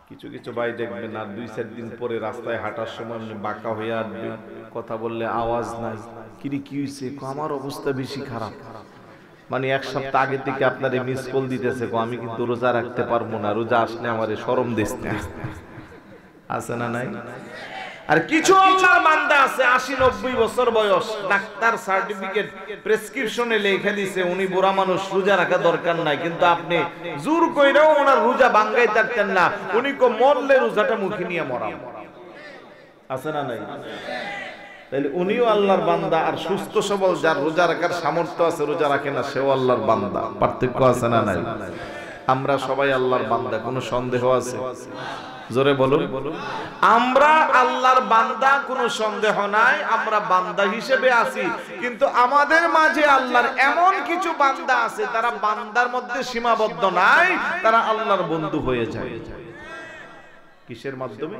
কিছু কিছু ভাই দেখবেন আর 2-4 দিন পরে রাস্তায় হাঁটার সময় বাঁকা হয়ে আসবে কথা বললে আওয়াজ নাই কি হইছে আমার অবস্থা বেশি খারাপ মানে এক সপ্তাহ আগে থেকে আপনারে মিস কল দিতেছে আমি কিন্তু রোজা রাখতে পারবো না রোজা আসলে আমারে শরম দিস না আছে না নাই আর কিছু আল্লাহর বান্দা আছে 80-90 বছর বয়স ডাক্তার সার্টিফিকেট প্রেসক্রিপশনে লেখা দিয়েছে উনি বুড়া মানুষ রোজা রাখা দরকার নাই কিন্তু আপনি জোর কইরাও ওনার রোজা ভাঙাই থাকতেন না উনি কো মরলে রোজাটা মুখে নিয়ে মরা আছে না নাই তাহলে উনিও আল্লাহর বান্দা, আর সুস্থ সবল যার রোজা রাখার সামর্থ্য আছে রোজা রাখে না সেও আল্লাহর বান্দা। পার্থক্য আছে না নাই? আমরা সবাই আল্লাহর বান্দা, কোনো সন্দেহ আছে? জোরে বলুন। আমরা আল্লাহর বান্দা, কোনো সন্দেহ নাই, আমরা বান্দা হিসেবে আছি। কিন্তু আমাদের মাঝে আল্লাহর এমন কিছু বান্দা আছে তারা বান্দার মধ্যে সীমাবদ্ধ নাই, তারা আল্লাহর বন্ধু হয়ে যায়। কিসের মাধ্যমে?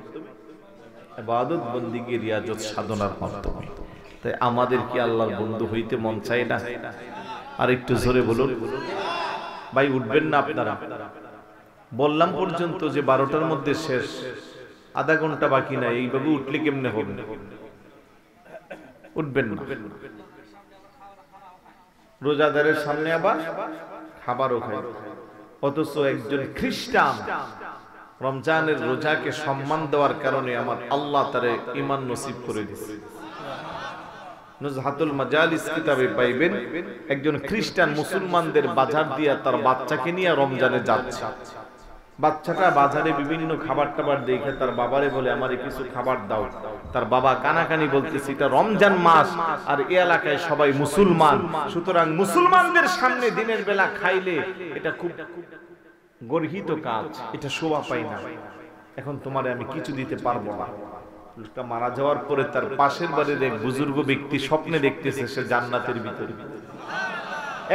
ইবাদত বন্দেগী রিয়াজত সাধনার মাধ্যমে। তাই আমাদের কি আল্লাহর বন্ধু হইতে মন চায় না? আর একটু জোরে বলুন। ভাই উঠবেন না আপনারা? বললাম পর্যন্ত যে 12টার মধ্যে শেষ, আধা ঘন্টা বাকি নাই, এইভাবে উঠলে কেমনে হবে? উঠবেন না। রোজাদারের সামনে আবার খাবারও খায়, অথচ একজন খ্রিস্টান রমজানের রোজাকে সম্মান দেওয়ার কারণে আমার আল্লাহ তারে ঈমান নসিব করে দিয়েছে। নুজহাতুল মাজালিস কিতাবে পাইবেন একজন খ্রিস্টান মুসলমানদের বাজার দিয়া তার বাচ্চাকে নিয়ে রমজানে যাচ্ছে। বাচ্চাটা বাজারে বিভিন্ন খাবার টাবার দেখে তার বাবারে বলে আমারে কিছু খাবার দাও। তার বাবা কানাকানি বলতেছে এটা রমজান মাস আর এই এলাকায় সবাই মুসলমান, সুতরাং মুসলমানদের সামনে দিনের বেলা খাইলে এটা খুব গর্হিত কাজ, এটা শোভা পাই না, এখন তোমারে আমি কিছু দিতে পারবো না। লোকটা মারা যাওয়ার পরে তার পাশের বাড়ির এক বুজুর্গ ব্যক্তি স্বপ্নে দেখতেছে সে জান্নাতের ভিতরে।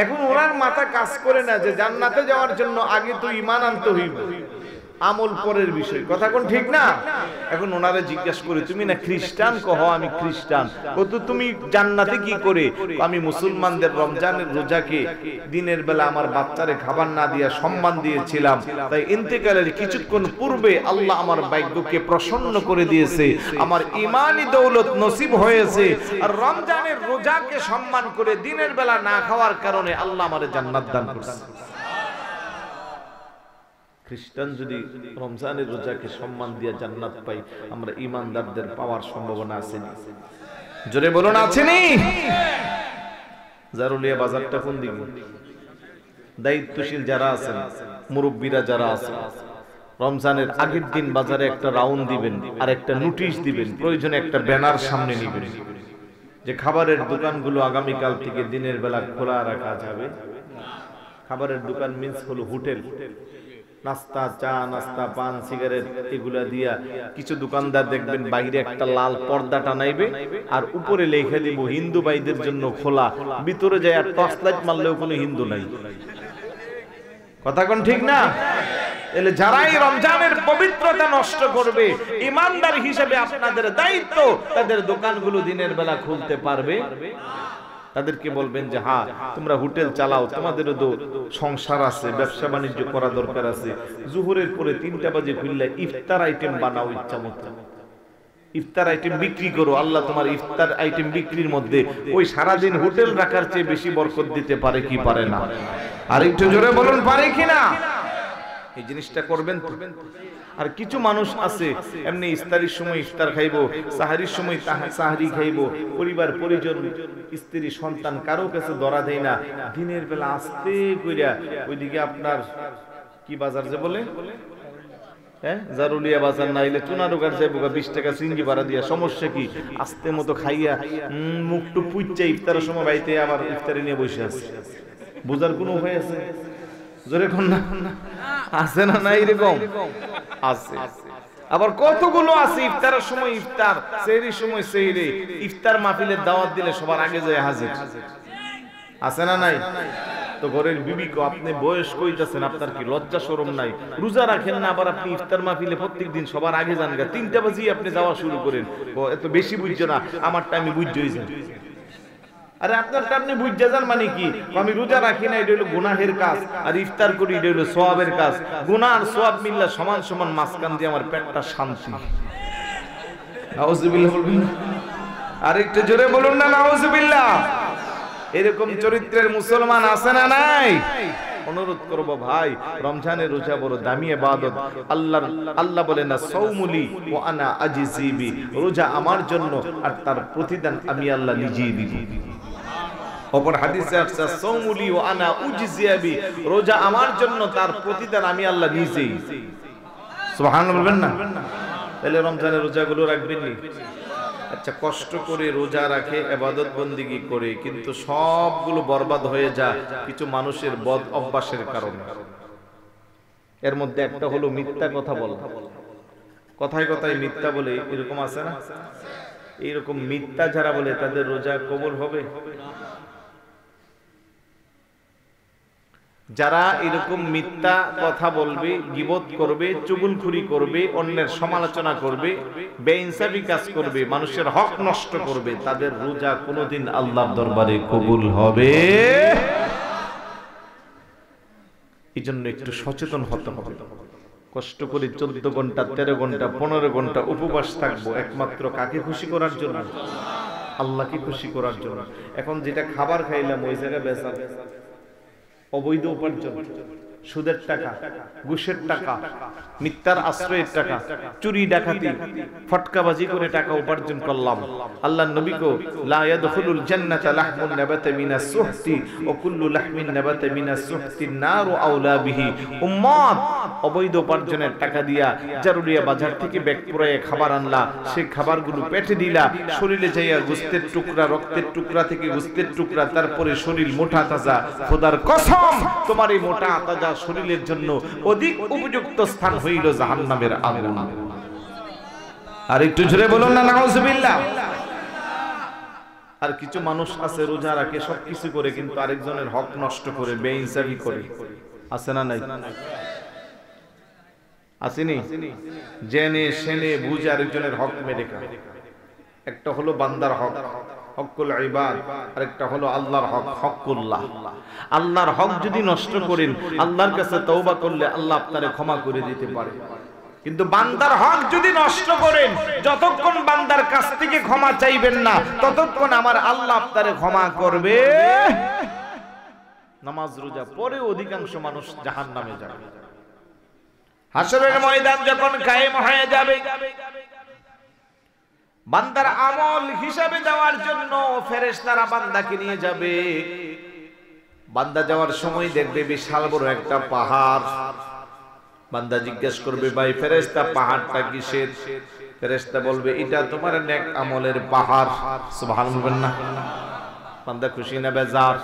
এখন ওনার মাথা কাজ করে না যে জান্নাতে যাওয়ার জন্য আগে তো ঈমান আনতে হইবে, আমল পরের বিষয়। কথা কোন ঠিক না? এখন ওনারে জিজ্ঞাসা করে তুমি না খ্রিস্টান? কহ আমি খ্রিস্টান। কত তুমি জান্নাতে কি করে? আমি মুসলমানদের রমজানের রোজাকে দিনের বেলা আমার বাচ্চারে খাবার না দিয়া সম্মান দিয়েছিলাম, তাই ইন্তেকালের কিছুক্ষণ পূর্বে আল্লাহ আমার ভাগ্যকে প্রসন্ন করে দিয়েছে, আমার ঈমানি দৌলত নসিব হয়েছে, আর রমজানের রোজাকে সম্মান করে দিনের বেলা না খাওয়ার কারণে আল্লাহ আমারে জান্নাত দান করেছে। খ্রিস্টান যদি রমজানের রোজাকে সম্মান দিয়ে জান্নাত পাই, আমরা ঈমানদারদের পাওয়ার সম্ভাবনা আছে না? জোরে বলুন আছে নি? জারুলিয়া বাজারটা কোন দিকে? দায়িত্বশীল যারা আছেন, মুরব্বীরা যারা আছেন, রমজানের আগের দিন বাজারে একটা রাউন্ড দিবেন আর একটা নোটিশ দিবেন, প্রয়োজনে একটা ব্যানার সামনে নিবেন যে খাবারের দোকানগুলো আগামীকাল থেকে দিনের বেলা খোলা রাখা যাবে। খাবারের দোকান মিন্স হলো হোটেল, নাস্তা, চা নাস্তা, পান, সিগারেট এগুলা দিয়া কিছু দোকানদার দেখবেন বাইরে একটা লাল পর্দা টানাইবে আর উপরে লেখা দিব হিন্দু ভাইদের জন্য খোলা, ভিতরে যায় আর টর্চ লাইট মারলেও কোনো হিন্দু নাই। কথা কোন ঠিক না? এলে যারাই রমজানের পবিত্রতা নষ্ট করবে, ইমানদার হিসেবে আপনাদের দায়িত্ব তাদের দোকানগুলো দিনের বেলা খুলতে পারবে। তাদেরকে বলবেন যে হ্যাঁ তোমরা হোটেল চালাও, তোমাদেরও তো সংসার আছে, ব্যবসা বাণিজ্য করা দরকার আছে, জোহরের পরে 3টা বাজে খুললে ইফতার আইটেম বানাও, ইচ্ছা মতো ইফতার আইটেম বিক্রি করো। আল্লাহ তোমার ইফতার আইটেম বিক্রির মধ্যে ওই সারাদিন হোটেল রাখার চেয়ে বেশি বরকত দিতে পারে কি পারে না? আর একটু জোরে বলুন পারে কিনা? এই জিনিসটা করবেন তো। আর কিছু মানুষ আছে এমনি ইফতারির সময় ইফতার খাইবো, সাহারির সময় সাহারি খাইবো, পরিবার পরিজন স্ত্রী সন্তান কারো কাছে ধরা দেয় না, দিনের বেলা আস্তে কইরা ওইদিকে আপনার কি বাজার যে বলে জারুলিয়া বাজার নাইলে চুনারুগার যাইবো 20 টাকা সিঙ্গি ভাড়া দিয়া, সমস্যা কি? আস্তে মতো খাইয়া মুখটু পুইচা ইফতারের সময় বাইতে আবার ইফতারি নিয়ে বসে আছে। বুঝার কোনো উপায় আছে? জোরে কোন না আছে না? নাই এরকম আছে। আবার কতগুলো আছে ইফতারের সময় ইফতার, সেহরির সময় সেহরি, ইফতার মাহফিলের দাওয়াত দিলে সবার আগে যায় হাজির, আছে না নাই? তো ঘরের বিবি কো আপনি বয়স কইতাছেন, আপনার কি লজ্জা শরম নাই? রোজা রাখেন না, আবার আপনি ইফতার মাহফিলে প্রত্যেকদিন সবার আগে যান গা, 3টা বাজে আপনি যাওয়া শুরু করেন। এত বেশি বুঝছো না, আমারটা আমি বুঝছই যাই। আরে আপনারটা আপনি বুঝা যান মানে কি? আমি রোজা রাখি না এটা হলো গুনাহের কাজ, আর ইফতার করি এটা হলো সওয়াবের কাজ। গুনাহ আর সওয়াব মিললে সমান সমান, মাঝখান দিয়ে আমার পেটটা শান্তি। নাউজুবিল্লাহ বলবেন? আর একটু জোরে বলুন না নাউজুবিল্লাহ। এরকম চরিত্রের মুসলমান আছে না নাই? অনুরোধ করব ভাই, রমজানের রোজা বড় দামি ইবাদত। আল্লাহ বলেন না সাওমুলি ওয়া আনা আজিজিবি, রোজা আমার জন্য আর তার প্রতিদান আমি আল্লাহ নিজেই দিব। অপর হাদিসে আছে সাওমুলি ওয়া আনা উজজিবি, রোজা আমার জন্য তার প্রতিদান আমি আল্লাহ নিজেই। সুবহানাল্লাহ বলবেন না? তাহলে রমজানের রোজাগুলো রাখবেন নি? আচ্ছা, কষ্ট করে রোজা রাখে, ইবাদত বন্দেগী করে, কিন্তু সবগুলো বরবাদ হয়ে যায় কিছু মানুষের বদ অভ্যাসের কারণে। এর মধ্যে একটা হলো মিথ্যা কথা বলা। কথায় কথায় মিথ্যা বলে, এরকম আছে না? এইরকম মিথ্যা যারা বলে তাদের রোজা কবুল হবে? যারা এরকম মিথ্যা কথা বলবে, গীবত করবে, চুগলখুরি করবে, অন্যের সমালোচনা করবে, বেইনসাফি কাজ করবে, মানুষের হক নষ্ট করবে, তাদের রোজা কোনোদিন আল্লাহর দরবারে কবুল হবে। এই জন্য একটু সচেতন হতে হবে। কষ্ট করে 14 ঘন্টা, 13 ঘন্টা, 15 ঘন্টা উপবাস থাকবো একমাত্র কাকে খুশি করার জন্য? আল্লাহকে খুশি করার জন্য। এখন যেটা খাবার খাইলাম ওই জায়গায় বেচা, অবৈধ উপার্জন, সুদের টাকা, ঘুষের টাকা, মিথ্যার আশ্রয়ের টাকা, চুরি ডাকাতি, ফটকাবাজি করে টাকা উপার্জন করলাম। আল্লাহর নবী কো লা ইয়াদখুলুল জান্নাতা লাহমুন নাবাতা মিনাস সুহতি ওয়া কুল্লু লাহমিন নাবাতা মিনাস সুহতিন নারু আওলা বিহি। উম্মত, অবৈধ উপার্জনের টাকা দিয়া জারুরিয়া বাজার থেকে ব্যাগ পুরায়ে খাবার আনলা, সেই খাবারগুলো পেটে দিলা, শরীরে যাইয়া গোশতের টুকরা, রক্তের টুকরা থেকে গোশতের টুকরা, তারপরে শরীর মোটা তাজা। খোদার কসম, তোমার এই মোটা তাজা শরীরের জন্য অধিক উপযুক্ত স্থান হইল জাহান্নামের আগুন। আর একটু জোরে বলুন না নাউজুবিল্লাহ। আর কিছু মানুষ আছে রোজা রাখে, সবকিছু করে, কিন্তু আরেকজনের হক নষ্ট করে, বেইনসাফি করে। আছে না নাই? আসেনি? জেনে শুনে বুঝে আরেকজনের হক মেরে খায়। একটা হলো বান্দার হক, হকুল ইবাদ, আর একটা হলো আল্লাহর হক, হকুল্লাহ। আল্লাহর হক যদি নষ্ট করেন, আল্লাহর কাছে তওবা করলে আল্লাহ আপনারে ক্ষমা করে দিতে পারে। কিন্তু বান্দার হক যদি নষ্ট করেন, যতক্ষণ বান্দার কাছ থেকে ক্ষমা চাইবেন না, ততক্ষণ আমার আল্লাহ আপনারে ক্ষমা করবে। নামাজ রোজা পরে অধিকাংশ মানুষ জাহান্নামে যাবে। হাসরের ময়দান যখন কায়েম হয়ে যাবে, বান্দার আমল হিসাবে দেওয়ার জন্য ফেরেশতারা বান্দাকে নিয়ে যাবে। বান্দা যাওয়ার সময় দেখবে বিশাল বড় একটা পাহাড়। বান্দা জিজ্ঞেস করবে, ভাই ফেরেশতা পাহাড়টা কিসের? ফেরেশতা বলবে, এটা তোমার নেক আমলের পাহাড়। সুবহানাল্লাহ বলবেন না? বান্দা খুশি না বেজার?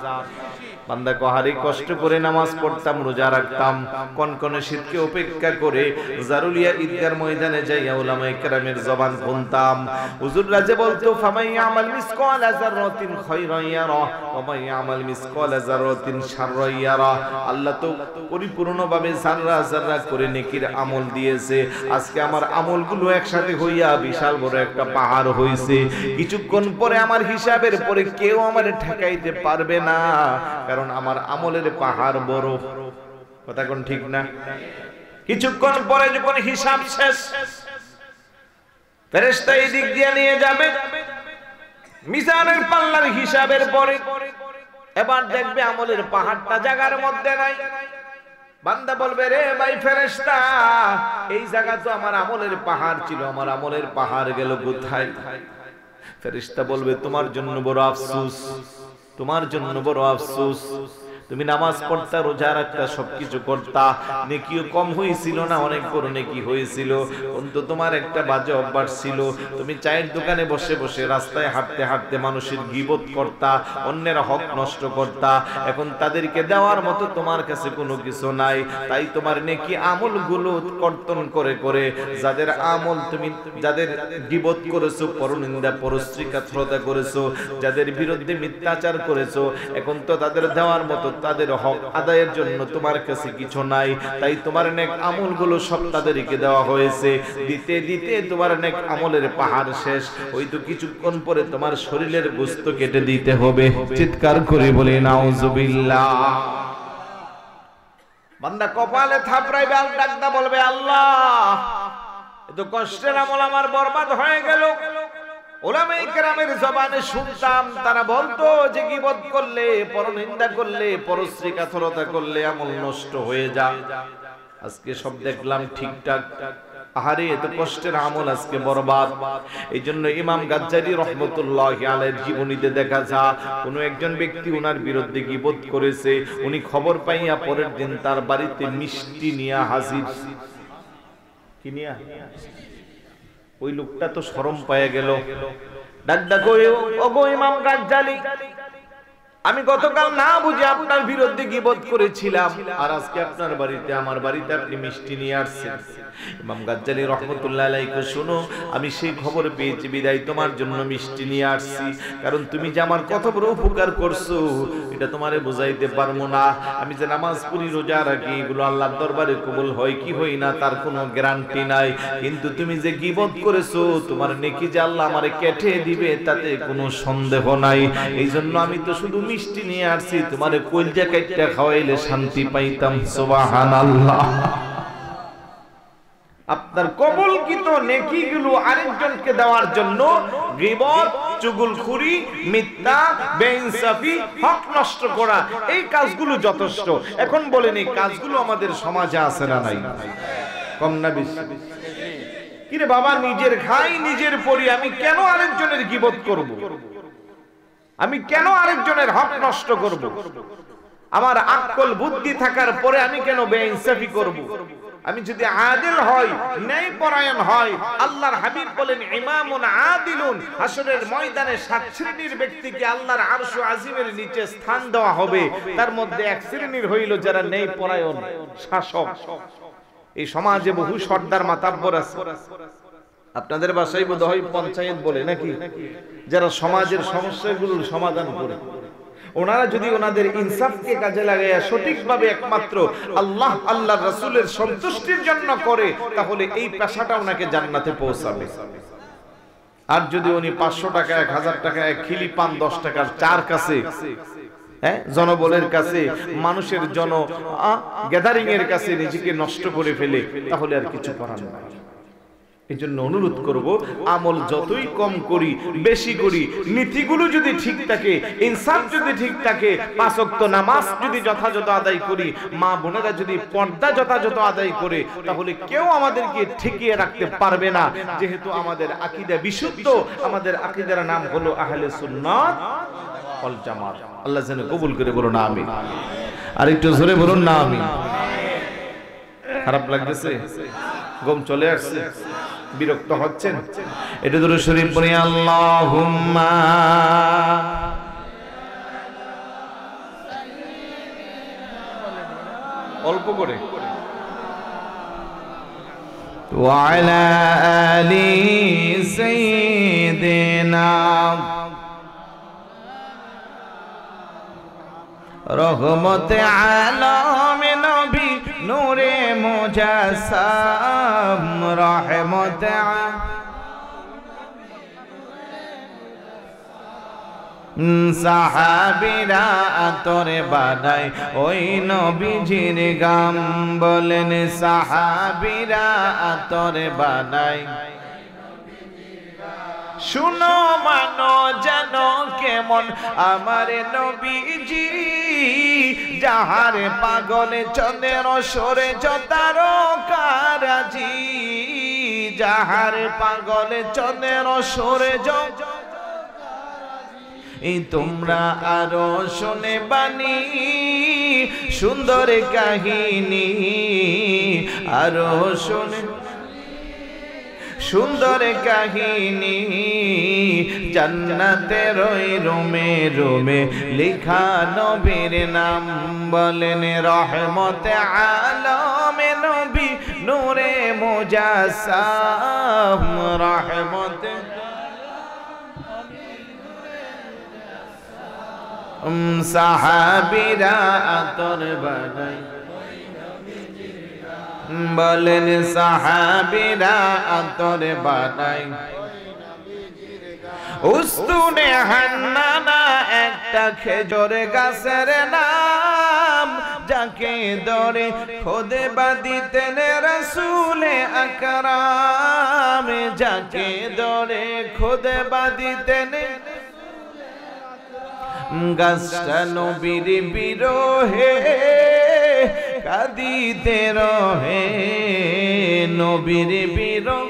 বান্দা কহারি কষ্ট করে নামাজ পড়তাম, রোজা রাখতাম, কনকনে শীতকে উপেক্ষা করে জারুলিয়া ঈদগার ময়দানে যাইয়া উলামায়ে কেরামের জবান শুনতাম। হুজুররা যে বলতো, ফামাই আমাল মিসকালা যাররাতিন খায়রান ইয়ারা ওয়া মাই আমাল মিসকালা যাররাতিন শাররান ইয়ারা। আল্লাহ তো পরিপূর্ণভাবে যাররা যাররা করে নেকির আমল দিয়েছে। আজকে আমার আমলগুলো একসাথে হইয়া বিশাল বড় একটা পাহাড় হইছে। কিছুক্ষণ পরে আমার হিসাবের পরে কেউ আমারে ঠেকাইতে পারবে না, কারণ আমার আমলের পাহাড় বড়। কথা কোন ঠিক না? কিছুক্ষণ পরে যখন হিসাব শেষ, ফেরেশতা এই দিক দিয়ে নিয়ে যাবে মিজানের পাল্লার হিসাবের পরে। এবার দেখবে আমলের পাহাড়টা জায়গার মধ্যে নাই। বান্দা বলবে, রে ভাই ফেরেশতা, এই জায়গা তো আমার আমলের পাহাড় ছিল, আমার আমলের পাহাড় গেল কোথায়? ফেরেশতা বলবে, তোমার জন্য বড় আফসোস, তোমার জন্য বড় আফসোস। তুমি নামাজ পড়তা, রোজা রাখতা, সবকিছু করতা, নেকিও কম হয়েছিল না, অনেক বড় নেকি হয়েছিল। কিন্তু তোমার একটা বাজে অভ্যাস ছিল, তুমি চায়ের দোকানে বসে বসে, রাস্তায় হাঁটতে হাঁটতে মানুষের গীবত করতা, অন্যের হক নষ্ট করতা। এখন তাদেরকে দেওয়ার মতো তোমার কাছে কোনো কিছু নাই, তাই তোমার নেকি আমলগুলো কর্তন করে করে, যাদের আমল তুমি, যাদের গীবত করেছো, পরনিন্দা পরশ্রীকাতরতা করেছো, যাদের বিরুদ্ধে মিথ্যাচার করেছো, এখন তো তাদের দেওয়ার মতো, তাদের হক আদায়ের জন্য তোমার কাছে কিছু নাই। তাই তোমার নেক আমলগুলো সব তাদেরকে দেওয়া হয়েছে। দিতে দিতে তোমার নেক আমলের পাহাড় শেষ। ওই তো কিছুক্ষণ পরে তোমার শরীরের গোশত কেটে দিতে হবে। চিৎকার করে বলে নাউজুবিল্লাহ। বান্দা কপালে থাপড়াইবে, আর ডাকদা বলবে, আল্লাহ এত কষ্টের আমল আমার বরবাদ হয়ে গেল। উলামায়ে কেরামের জবানে শুনতাম, তারা বলতো যে গীবত করলে, পরনিন্দা করলে, পরশ্রীকাতরতা করলে আমল নষ্ট হয়ে যায়। আজকে সব দেখলাম ঠিকঠাক। আহারে, এত কষ্টের আমল আজকে বরবাদ। এই জন্য ইমাম গাজ্জালি রহমতুল্লাহি আলাইহির জীবনীতে দেখা যায়, কোন একজন ব্যক্তি ওনার বিরুদ্ধে গীবত করেছে। উনি খবর পাইয়া পরের দিন তার বাড়িতে মিষ্টি নিয়ে হাজির। কি নিয়ে? ওই লোকটা তো শরম পেয়ে গেল, ডাক ডাক, ওগো ইমাম গাজ্জালী, আমি গতকাল না বুঝে আপনার বিরুদ্ধে গীবত করেছিলাম, আর আজকে আপনার বাড়িতে, আমার বাড়িতে আপনি মিষ্টি নিয়ে আসছেন। ইমাম গাজ্জালী রাহমাতুল্লাহ আলাইহি, শোনো, আমি সেই খবর পেয়েছি বিদায় তোমার জন্য মিষ্টি নিয়ে আসছি, কারণ তুমি যে আমার কত বড় উপকার করছো এটা তোমারে বুঝাইতে পারবো না। আমি যে নামাজ পড়ি, রোজা রাখি, এগুলো আল্লাহর দরবারে কবুল হয় কি হয় না তার কোনো গ্যারান্টি নাই, কিন্তু তুমি যে গীবত করেছো তোমার নেকি যে আল্লাহ আমারে কেটে দিবে তাতে কোনো সন্দেহ নাই। এই জন্য আমি তো শুধু মিষ্টি নিয়ে আসছি, তোমারে কলজা কাইটটা খাওয়াইলে শান্তি পাইতাম। সুবহানাল্লাহ। আপনার কবুলকৃত নেকিগুলো আরেকজনকে দেওয়ার জন্য গীবত, চুগলখুরি, মিথ্যা, বেইনসাফি, হক নষ্ট করা, এই কাজগুলো যথেষ্ট। এখন বলেন এই কাজগুলো আমাদের সমাজে আছে না নাই? কম না বেশি? কিরে বাবা, নিজের খাই নিজের পড়ি, আমি কেন আরেকজনের গীবত করব? আমি কেন আরেকজনের হক নষ্ট করব? আমার আকল বুদ্ধি থাকার পরে আমি কেন বেইনসাফি করব? আমি যদি আদিল হই, ন্যায়পরায়ণ হই, আল্লাহর হাবিব বলেন ইমামুন আদিলুন, হাসরের ময়দানে 7 শ্রেণীর ব্যক্তিকে আল্লাহর আরশ আজিমের নিচে স্থান দেওয়া হবে, তার মধ্যে এক শ্রেণীর হইল যারা ন্যায়পরায়ণ শাসক। এই সমাজে বহু সর্দার মাতাব্বর আছে, আপনাদের বাসায় বোধহয় পঞ্চায়েত বলে নাকি, যারা সমাজের সমস্যাগুলোর সমাধান করে। ওনারা যদি ওনাদের ইনসাফকে কাজে লাগাইয়া সঠিকভাবে একমাত্র আল্লাহ আল্লাহর রাসূলের সন্তুষ্টির জন্য করে, তাহলে এই পেশাটা ওনাকে জান্নাতে পৌঁছাবে। আর যদি উনি 500 টাকা, 1000 টাকা এক খিলি পান, 10 টাকার চার কাছে, জনবলের কাছে, মানুষের গ্যাদারিং এর কাছে নিজেকে নষ্ট করে ফেলে, তাহলে আর কিছু করার নাই। এই জন্য অনুরোধ করব, আমল যতই কম করি বেশি করি, নীতিগুলো যদি ঠিক থাকে, ইনসাফ যদি ঠিক থাকে, 5 ওয়াক্ত নামাজ যদি যথাযথ আদায় করি, মা বোনেরা যদি পর্দা যথাযথ আদায় করে, তাহলে কেউ আমাদেরকে ঠেকিয়ে রাখতে পারবে না। যেহেতু আমাদের আকীদা বিশুদ্ধ, আমাদের আকীদার নাম হলো আহলে সুন্নাত ওয়াল জামাত। আল্লাহ যেন কবুল করে, বলুন আমিন। আর একটু জোরে বলুন না আমিন। খারাপ লাগতেছে? গম চলে আসছে? বিরক্ত হচ্ছেন? এটা দুরূদ শরীফ পড়ি, আল্লাহুম্মা অল্প করে, ওয়া আলা আলি সাইয়্যিদিনা রহমতে আলম নবী নূরে মুজাসসাম, রহমতে সাহাবীরা আতরে বানাই ওই নবীজির গাম, বলেন সাহাবীরা আতরে বানাই। শুনো মানো জানো কেমন আমার নবীজি, যাহার পাগলে চন্দ্র সরে যতারো কারাজি, যাহার পাগলে চন্দ্র সরে তোমরা আরো শুনে বাণী সুন্দর কাহিনী, আরো শুনে সুন্দর কাহিনী, জান্নাতের ওই রুমে রুমে লেখা নবীর নাম, বলেন রহমতে আলম নবী নূরে মুজাসসাম, রহমতে সাহাবীরা আতর বানাই, বলেন সাহাবীরা আতর বানাই। উস্তুনে হান্নানা একটা খেজুর গাছের নাম, যাকে ধরে খোদে বাঁধিতেন রাসূলে আকরাম, যাকে ধরে খোদে বাঁধিতেন। গাছটা নবীর বিরহে কাঁদিতে রহে, নবীর বিরহ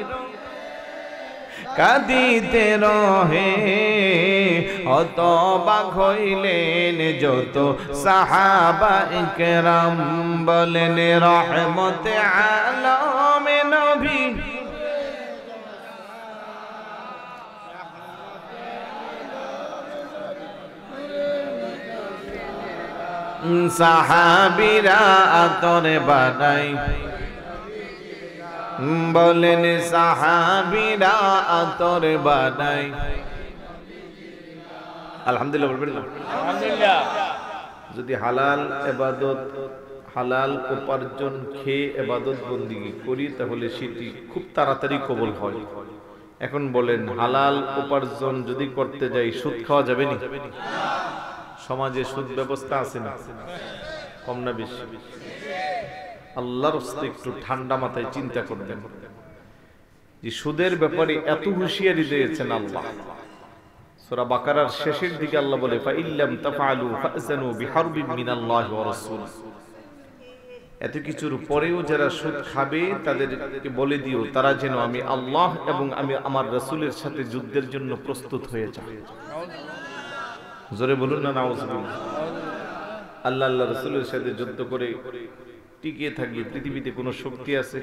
কাঁদিতে রহে, হতবাক হইলেন যত সাহাবা ইকরাম, বলেন রহমতে আলম নবী সাহাবীরা আতর বানাই, বলেন সাহাবীরা আতর বানাই। আলহামদুলিল্লাহ বলবেন না? আলহামদুলিল্লাহ। যদি হালাল ইবাদত, হালাল উপার্জন খেয়ে ইবাদত বন্দেগী করি তাহলে সেটি খুব তাড়াতাড়ি কবুল হয়। এখন বলেন হালাল উপার্জন যদি করতে যাই সুদ খাওয়া যাবে না? সমাজে সুদ ব্যবস্থা আছে না? কম না বেশি? আল্লাহর রাস্তায় একটু ঠান্ডা মাথায় চিন্তা করবেন যে সুদের ব্যাপারে এত হুঁশিয়ারি দিয়েছেন আল্লাহ। সূরা বাকারার শেষের দিকে আল্লাহ বলে ফাইল্লাম তাফআলু ফাযনু বিহারবিন মিনাল্লাহি ওয়া রাসূল। এত কিছুর পরেও যারা সুদ খাবে তাদেরকে বলে দিও তারা যেন আমি আল্লাহ এবং আমি আমার রাসূলের সাথে যুদ্ধের জন্য প্রস্তুত হয়ে যায়। জোরে বলুন না নাউজুবিল্লাহ। আল্লাহ আল্লাহ রাসূলের সাথে যুদ্ধ করে টিকে থাকলে পৃথিবীতে কোনো শক্তি আছে?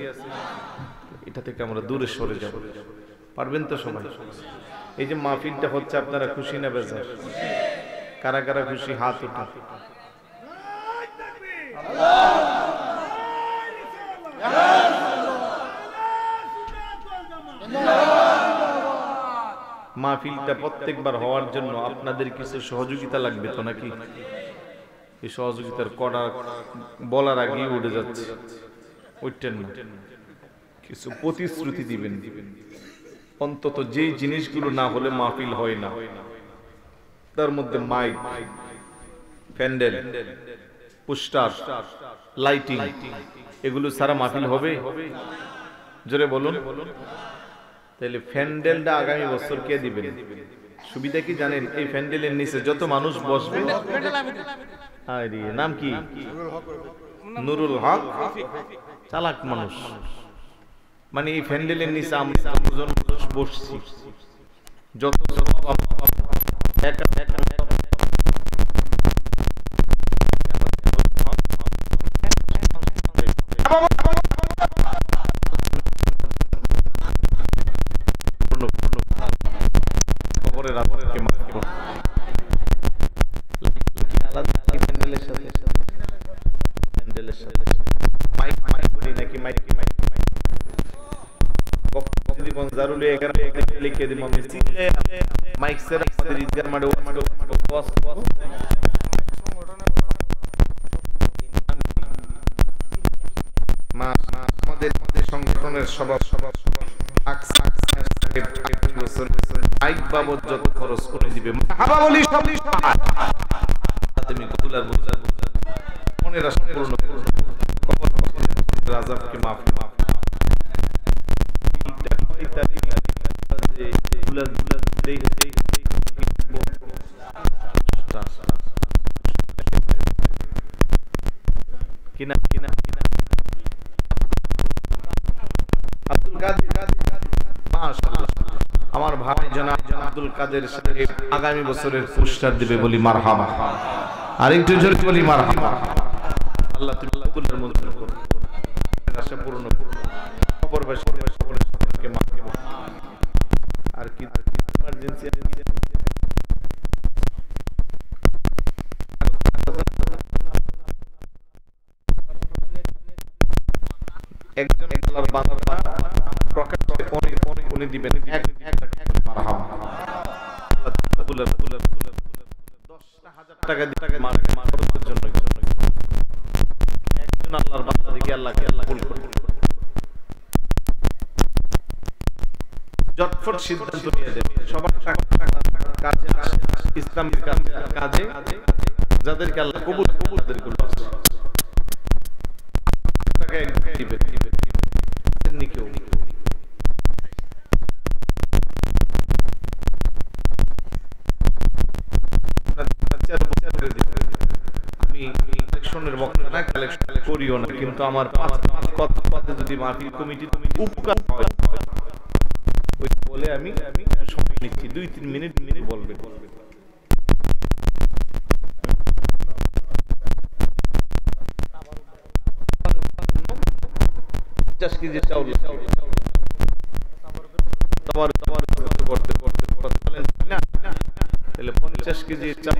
এটা থেকে আমরা দূরে সরে যাব। পারবেন তো সবাই? এই যে মাহফিলটা হচ্ছে আপনারা খুশি না বেজার? কারা কারা খুশি হাত উঠান। মাহফিলটা প্রত্যেকবার হওয়ার জন্য আপনাদের কিছু সহযোগিতা লাগবে তো নাকি? এই সহযোগিতার কড়া বলার আগেই উঠে যাচ্ছে, উঠতেন না। কিছু প্রতিশ্রুতি দিবেন, অন্তত যে জিনিসগুলো না হলে মাহফিল হয় না, তার মধ্যে মাইক, প্যান্ডেল, পোস্টার, লাইটিং, এগুলো সারা মাহফিল হবে? জোরে বলুন। তাহলে প্যান্ডেলটা আগামী বছর কে দিবেন? সুবিধা কি জানেন? এই প্যান্ডেলের নিচে যত মানুষ বসবে, আরে নাম কি? নুরুল হক। চালাক মানুষ। মানে এই প্যান্ডেলের নিচে আমরা বসছি, যত সংগঠনের স্বভাব বাবদ যত খরচ করে দিবে মনের আশা পূর্ণ রাজাবকে মাফ কিনা কিনা কিনা আব্দুল কাদের, মাশাআল্লাহ, আমার ভাই জনাব আব্দুল কাদের সাহেব আগামী বছরের পুরস্কার দিবে, বলি মারহাবা। আর একটু জোরে বলি মারহাবা। আল্লাহ তুমি কবুলের মঞ্জুর করো, আশা পূর্ণ করো, খবরবাসী সকলকে মাফ করো। আর কি ইমার্জেন্সি একজন আল্লাহর বান্দা প্রকাশ করে উনি দিবেন এক মারহাবা। আল্লাহ কবুলের 10,000 টাকা দিয়ে মারহাবার জন্য একজন আল্লাহর বান্দা দেখি আল্লাহকে কবুল করে। জটফট সিদ্ধান্ত নিয়ে দেন সবার কাজে ইসলামের কাজে যাদেরকে আল্লাহ কবুল তাদেরকে টাকা দিবে কেউ। আমি ইলেকশনের বক্তা না, কালেকশন করিও না, কিন্তু আমার কথা যদি মাহফিল কমিটি উপকার হয় বলে আমি সময় নিচ্ছি 2-3 মিনিট বলবে। তাহলে 50 কেজি চাউল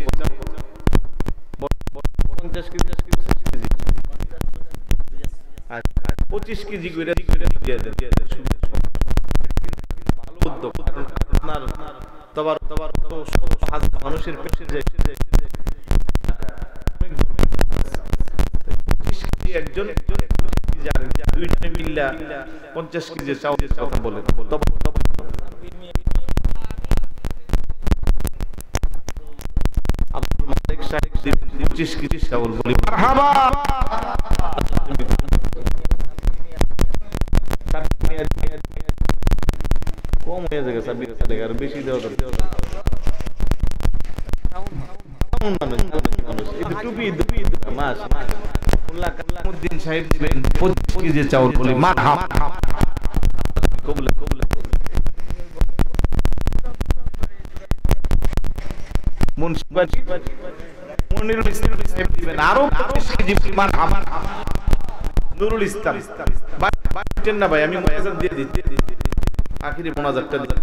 50 কেজি 25 কেজি করে দিয়ে দেন ভালো উদ্যোগ আপনার তবার মানুষের পেশে যায় একজন দুইটা মিল্লা 50 কেজি চাউলের কথা বলেন আব্দুল মালিক সাহেব 25 কেজি চাউল বলি মারহাবা কম হয়ে যাবে 26 টাকা আর বেশি দেওয়া দরকার মানুষ এই টুপি মাস মোল্লা কালামউদ্দিন সাহেব দিবেন 25 কেজি চাউল বলি মারহাবা কবুলে মনিরুল ইসলাম সাহেব দিবেন আরো 25 কেজি মারহাবা নুরুল ইসলাম বাইটেন না ভাই আমি মোয়াজ্জাম দিয়ে দিচ্ছি আখিরি মোনাজাতটা দিতে